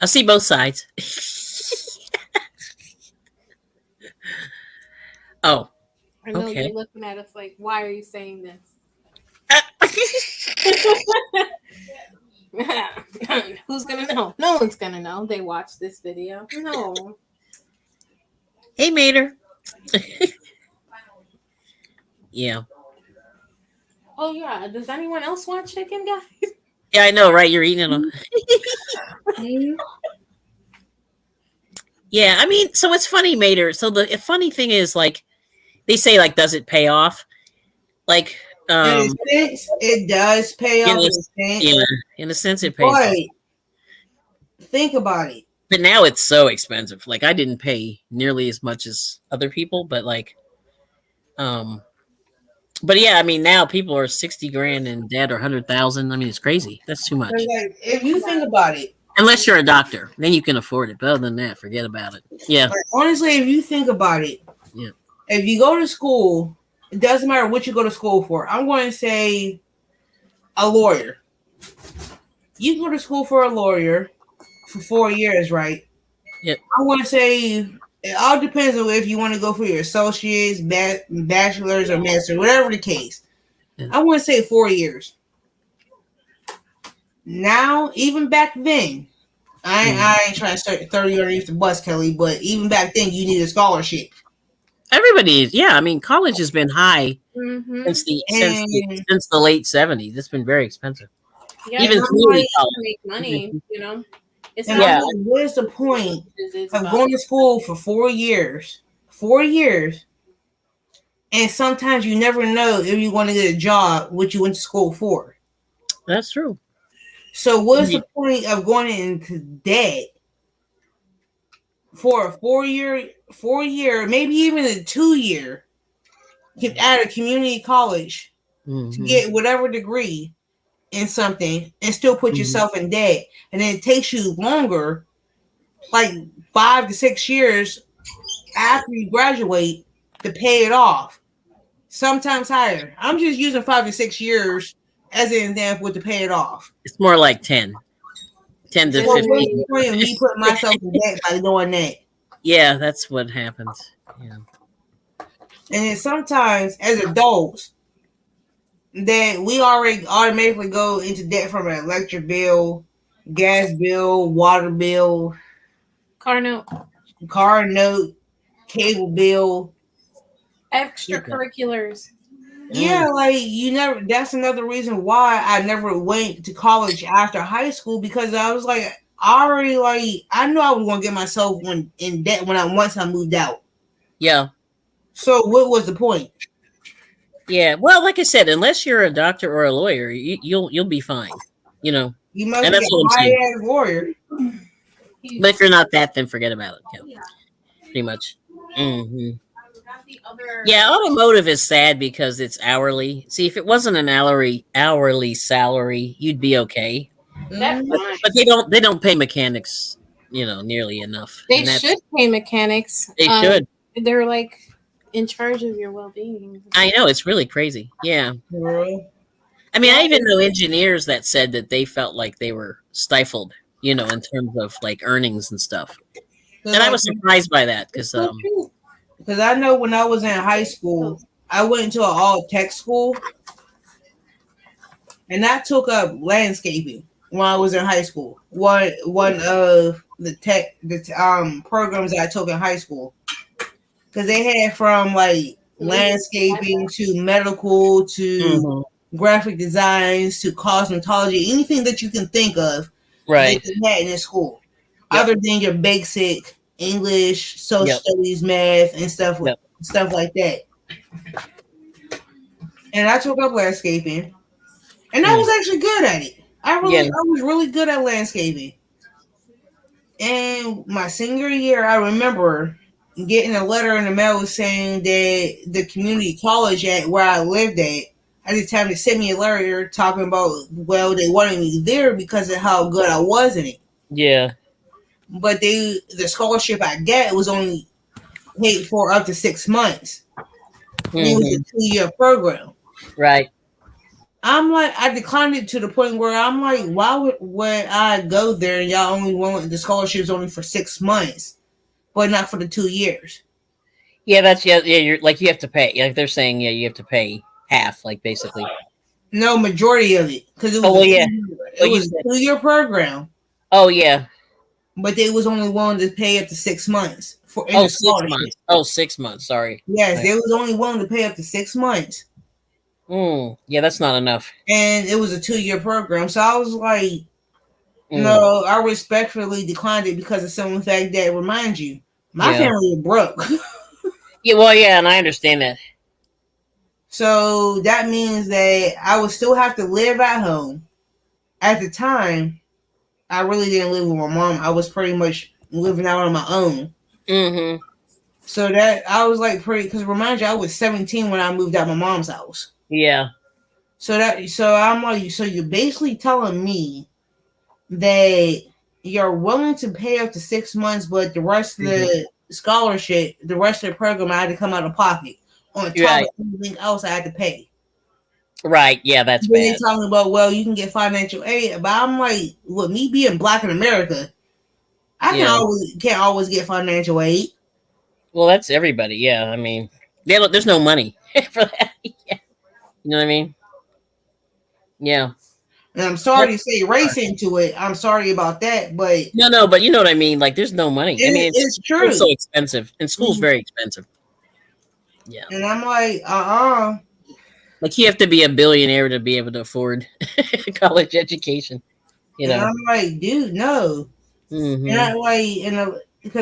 I see both sides. Oh, I know okay. you're looking at us like, why are you saying this? Who's gonna know? No one's gonna know. They watch this video. No. Hey, Mater. Yeah. Oh yeah. Does anyone else want chicken, guys? Yeah, I know, right? You're eating them. Mhm. Yeah, I mean, so it's funny, Mater. So the funny thing is, like, they say, like, does it pay off? Like, In a um, sense, it does pay in off a, in a yeah, sense, in a sense, it pays but off. think about it. But now it's so expensive. Like, I didn't pay nearly as much as other people, but like, um, but yeah, I mean, now people are 60 grand in debt or 100,000. I mean, it's crazy. That's too 'Cause, much. like, if you think about it, Unless you're a doctor, then you can afford it. But other than that, forget about it. Yeah, like, honestly, if you think about it, yeah, if you go to school, it doesn't matter what you go to school for. I'm going to say a lawyer. You go to school for a lawyer for 4 years, right? yeah. I want to say It all depends on if you want to go for your associates, bachelor's, or master, whatever the case. Yeah. I want to say 4 years. Now, even back then, Mm. I ain't trying to start 30 underneath the bus, Kelly, but even back then, you need a scholarship. Everybody is, yeah. I mean, college has been high Mm-hmm. And since the late '70s. It's been very expensive, Yeah, and even I'm community like, to college. make money. It's and I'm not Yeah, like, what is the point it's of about going to school for 4 years? 4 years, and sometimes you never know if you want to get a job, what you went to school for. that's true. So, what's Yeah. the point of going into debt for a 4 year, maybe even a 2 year, at a community college to Hmm. get whatever degree in something and still put Hmm. yourself in debt, and then it takes you longer, like 5 to 6 years after you graduate, to pay it off. Sometimes higher. I'm just using 5 to 6 years as an example to pay it off. It's more like 10 to So what's 15. the point of me putting myself in debt by doing that? Yeah, that's what happens. Yeah. And then sometimes as adults, that we already automatically go into debt from an electric bill, gas bill, water bill, car note, car note, cable bill. extracurriculars. Mm. Yeah, like you never. That's another reason why I never went to college after high school, because I was like, I already like I knew I was gonna get myself in debt when I once I moved out. Yeah. So what was the point? Yeah. Well, like I said, unless you're a doctor or a lawyer, you'll be fine. You know, You must and be that's what I'm a high saying. ass lawyer. But if you're not that, then forget about it. Yeah, pretty much. Hmm. Yeah, automotive is sad because it's hourly. See, if it wasn't an hourly salary, you'd be okay. That Mm, But they don't pay mechanics, nearly enough, they and should that's pay mechanics. they should. They're like in charge of your well-being. I know it's really crazy. Yeah, girl. I mean, I Yeah, even know engineers that said that they felt like they were stifled, in terms of like earnings and stuff. Cause And I like, was surprised by that it's because so true. cause I know when I was in high school, I went into an all tech school, and I took up landscaping when I was in high school. One of the programs that I took in high school, because they had from like landscaping to medical to hmm graphic designs to cosmetology, anything that you can think of that right. they had in this school, Yep. other than your basic English, social Yep. studies, math, and Yep. stuff like that. And I took up landscaping, and I Mm. was actually good at it. Yeah. I was really good at landscaping. And my senior year, I remember getting a letter in the mail saying that the community college at where I lived at the time, they sent me a letter talking about, well, they wanted me there because of how good I was in it. Yeah. But the scholarship I get was only paid for up to 6 months, and it was a Hmm. 2 year program. Right. I'm like, I declined it to the point where I'm like, why would I go there and y'all only want the scholarships only for 6 months, but not for the 2 years? Yeah. That's yeah. You're like you have to pay. Like they're saying, yeah, you have to pay half, like basically. No, majority of it, because Oh well, yeah. it Well, you was said. a 2 year program, Oh yeah. but they was only willing to pay up to 6 months for in Oh, the 6 months. scholarship. Oh, 6 months. Sorry. Yes, Right. they was only willing to pay up to 6 months, Yeah, that's not enough. and it was a 2 year program. So I was like, Mm. no, I respectfully declined it because of some fact that reminds you, my Yeah. family is broke. Yeah. Well, yeah, and I understand that. So that means that I would still have to live at home. At the time, I really didn't live with my mom. I was pretty much living out on my own. Hmm. So that I was like pretty, because remind you, I was 17 when I moved out my mom's house. Yeah. So I'm like, so you're basically telling me that you're willing to pay up to 6 months, but the rest of Hmm. the scholarship, the rest of the program, I had to come out of pocket on top of Right. everything else I had to pay. Right. Yeah, that's Then they bad. talking about, well, you can get financial aid, but I'm like, with me being black in America, I Yeah. can't always get financial aid. Well, that's everybody. Yeah, I mean, there's no money for that. Yeah. You know what I mean? Yeah. And I'm sorry to say race into it. I'm sorry about that, but No, no, but you know what I mean. Like, there's no money. I mean, it's school's true. so expensive, and school's Mhm. very expensive. Yeah, And I'm like, uh-uh. like you have to be a billionaire to be able to afford college education. You And know. I'm like, dude, no. And Mm-hmm. I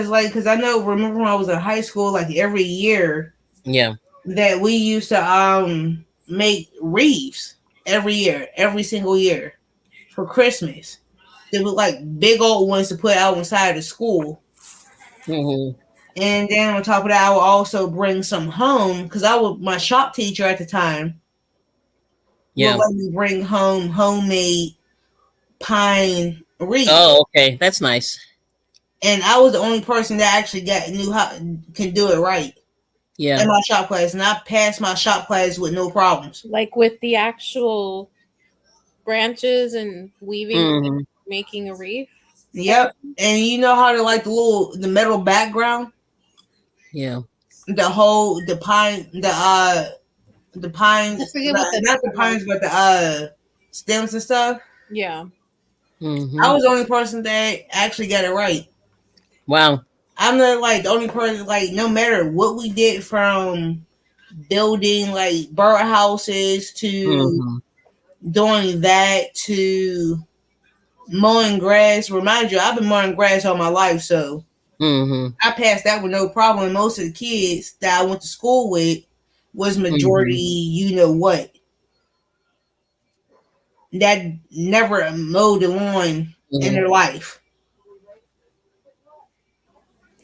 like, because I know, remember when I was in high school, like every year Yeah. that we used to make wreaths every year, every single year for Christmas. They were like big old ones to put out inside the school. Mm-hmm. And then on top of that, I would also bring some home because my shop teacher at the time would Yeah. let me bring home homemade pine wreaths. Oh, okay. That's nice. And I was the only person that actually knew how can do it right Yeah. in my shop class, and I passed my shop class with no problems. Like with the actual branches and weaving, like Mm-hmm. making a wreath. Yep. And you know how to like the metal background, Yeah. the pines, I forget what that's not the called. pines, but the stems and stuff. Yeah. I Mm-hmm. was the only person that actually got it right. Wow. I'm not like the only person, like, no matter what we did, from building like birdhouses to Mm-hmm. doing that to mowing grass. Remind you, I've been mowing grass all my life, so Mm-hmm. I passed that with no problem. And most of the kids that I went to school with was majority, Mm-hmm. you know what, that never mowed the lawn in Mm-hmm. their life.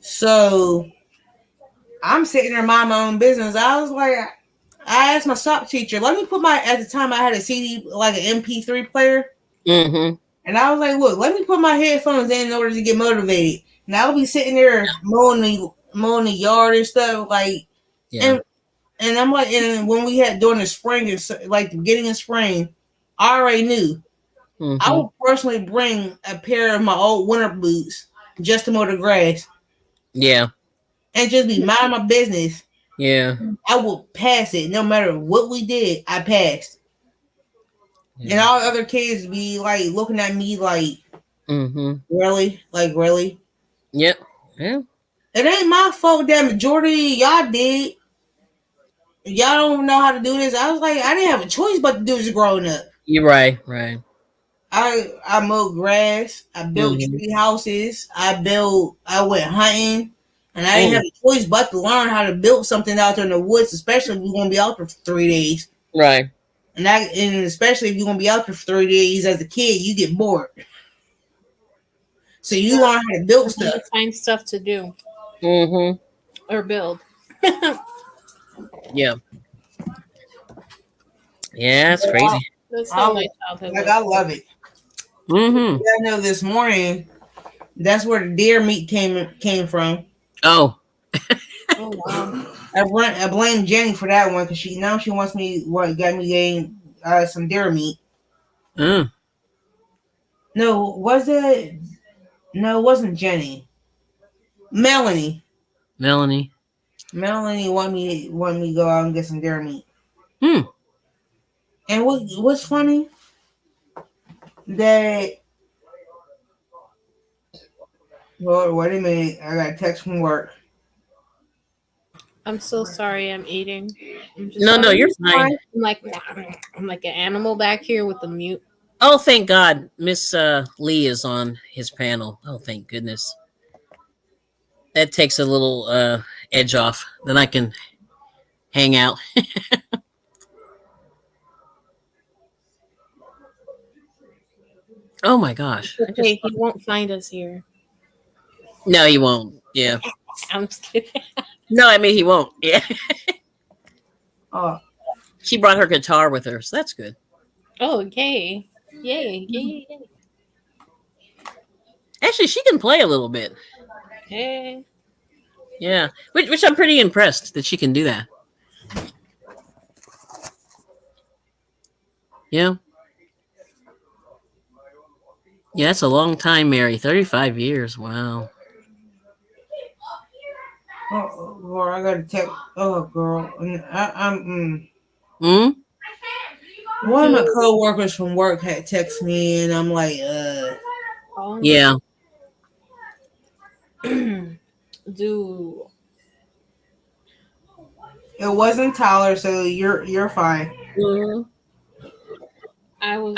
So I'm sitting there minding my own business. I was like, I asked my shop teacher, let me put at the time I had a CD, like an MP3 player. Mm-hmm. And I was like, look, let me put my headphones in order to get motivated. And I'll be sitting there mowing the yard and stuff, like, Yeah. and I'm like, and when we had during the spring and like the beginning of spring, I already knew I Mm-hmm. would personally bring a pair of my old winter boots just to mow the grass Yeah. and just be minding my business. Yeah. I would pass it no matter what we did. I passed, and Yeah. all the other kids be like looking at me like, Mm-hmm. really, like, really. Yep. Yeah. It ain't my fault that majority of y'all did. Y'all don't know how to do this. I was like, I didn't have a choice but to do this growing up. You're right. Right. I mowed grass. I built Mm-hmm. tree houses. I went hunting, and I didn't have Mm. a choice but to learn how to build something out there in the woods, especially if we're gonna be out there for 3 days. Right. And especially if you're gonna be out there for 3 days as a kid, you get bored. So you learn how to build And you stuff. find stuff to do Mm-hmm. or build. Yeah. Yeah. That's crazy. That's I, how my childhood like, was. I love it. Mm-hmm. Yeah, I know this morning that's where the deer meat came from. Oh. Oh wow. I blame Jenny for that one because she wants me what got me getting some deer meat. Mm. No, was it? No, it wasn't Jenny. Melanie. Melanie. Melanie wanted me to go out and get some deer meat. Hmm. And what's funny that, well, wait a minute, I got a text from work. I'm so sorry. I'm eating. I'm just. No, Oh, no, you're you fine. fine. I'm like an animal back here with the mute. Oh, thank God, Miss Lee is on his panel. Oh, thank goodness. That takes a little edge off. Then I can hang out. Oh my gosh, I just Okay, he won't find us here. no, he won't. Yeah, I'm just kidding. no, I mean he won't. Yeah, Oh, she brought her guitar with her, so that's good. Oh, yay. Yay, yay, yay. Actually, she can play a little bit. Hey. Yeah, which I'm pretty impressed that she can do that. Yeah, yeah, that's a long time, Mary. 35 years. Wow. Oh, girl, I got to text. Oh, girl, Hmm. one of my Do coworkers from work had texted me, and I'm like, um Yeah. do it wasn't Tyler, so you're fine. Mhm. I was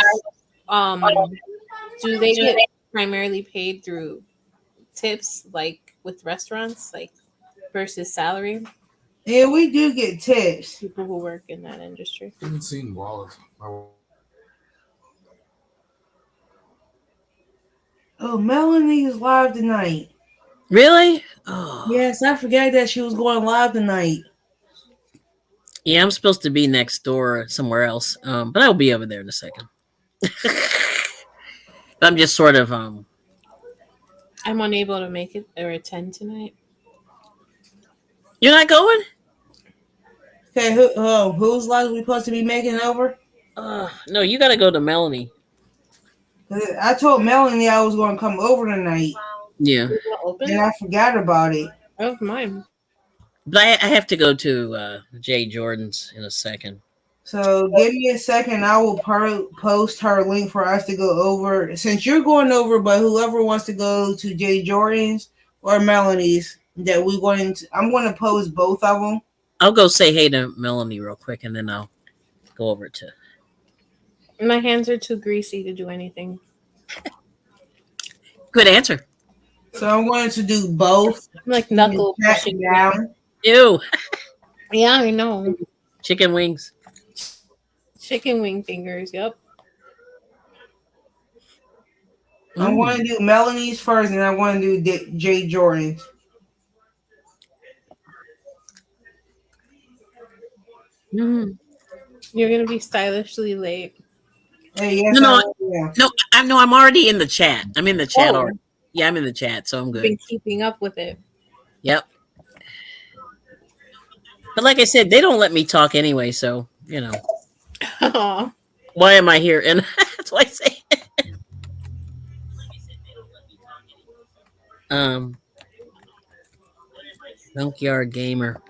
um do they get primarily paid through tips like with restaurants like versus salary? Yeah, we do get tips. People who work in that industry. Haven't seen Wallace. Oh, Melanie is live tonight. Really? Oh. Yes, I forgot that she was going live tonight. Yeah, I'm supposed to be next door somewhere else. But I'll be over there in a second. I'm just sort of I'm unable to make it or attend tonight. you're not going? Okay, whose live we supposed to be making over? No, you gotta go to Melanie. 'Cause I told Melanie I was going to come over tonight, Yeah. Is it and open? I forgot about it. Oh, mine. But I have to go to Jay Jordan's in a second. So give me a second. I will post her link for us to go over. Since you're going over, but whoever wants to go to Jay Jordan's or Melanie's, that we going to, I'm going to post both of them. I'll go say hey to Melanie real quick and then I'll go over to My hands are too greasy to do anything. good answer. So I'm going to do both. I'm like And knuckle chat pushing things. down. Ew. Yeah, I know. Chicken wings. Chicken wing fingers. Yep. I'm going Mm. to do Melanie's first, and I'm going to do Jay Jordan's. Mm. You're gonna be stylishly late. Hey, yes, No, I no, will. Yeah. no. I'm already in the chat. I'm in the chat Oh, already. Yeah, I'm in the chat, so I'm you've good. been keeping up with it. Yep. But like I said, they don't let me talk anyway, so Aw. why am I here? And that's why I say um Junkyard Gamer.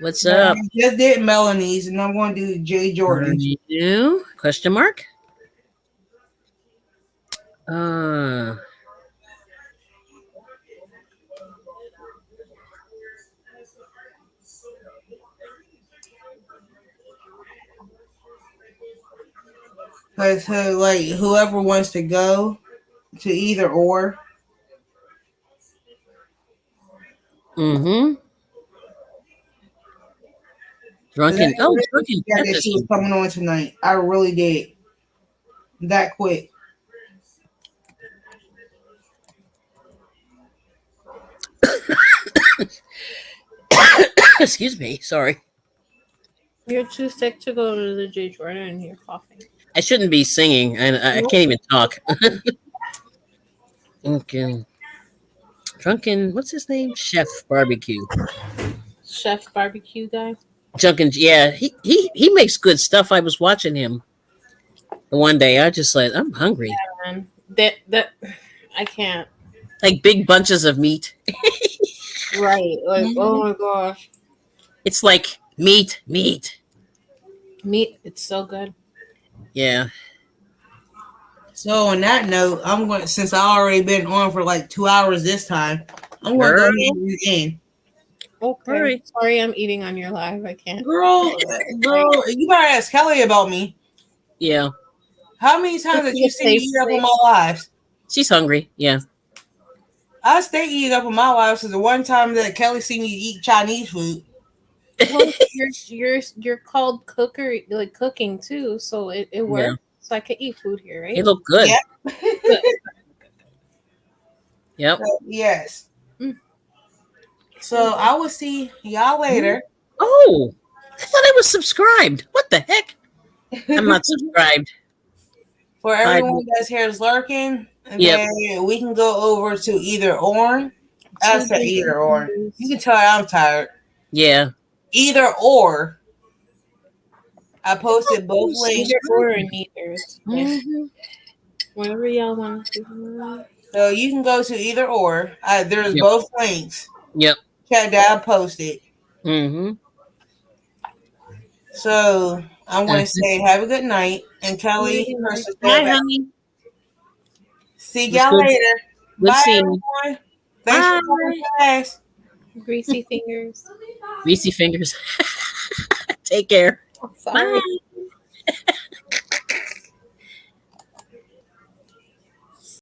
What's But up? I just did Melanie's, and I'm going to do Jay Are Jordan's. you? Question mark? Uh Because like whoever wants to go to either or. mm-hmm. Because I really Drunken forgot that she was Fantasy. coming on tonight. I really did. That quick. Excuse me, sorry. You're too sick to go to the J Jordan and you're coughing. I shouldn't be singing, and I Nope. can't even talk. Okay. Drunken, what's his name? Chef Barbecue. Chef barbecue guy. Drunken, yeah, he makes good stuff. I was watching him the one day. I just like, I'm hungry. Man, that I can't. Like big bunches of meat. Right. Like, oh Mhm. my gosh. It's like meat. Meat, it's so good. Yeah. So on that note, I'm going since I already been on for like 2 hours this time. I'm going to go Girl. ahead and end. All Okay. right. Sorry I'm eating on your live. I can't. Girl, you better ask Kelly about me. Yeah. How many times did you It's see me eat up on safe. my lives? She's hungry. Yeah. I stay eating up on my lives since the one time that Kelly see me eat Chinese food. Well, you're called cooker like cooking too, so it Yeah. works. So I could eat food here, He right? looked good. Yep. Good. Yep. Yes. Mm. So I will see y'all later. Oh, I thought I was subscribed. What the heck? I'm not subscribed. For I everyone that's here is lurking, and Yep. then we can go over to either or. I Two said either bacon or. You fingers. can tell I'm tired. Yeah. Either or. I posted both Who's links. Either or subscribed? neither. It's okay. Mm-hmm. Whatever y'all want to do. So you can go to either or. There's Yep. both links. Yep. Okay, that I posted. Mm-hmm. So I want to Uh, say have a good night. And Good Kelly, her night. sister, Hi, honey. see it was y'all good. later. Good Bye, seeing you. everyone. Thanks for coming Bye. past. Greasy fingers. Greasy fingers. Take care. Oh, Bye. sorry.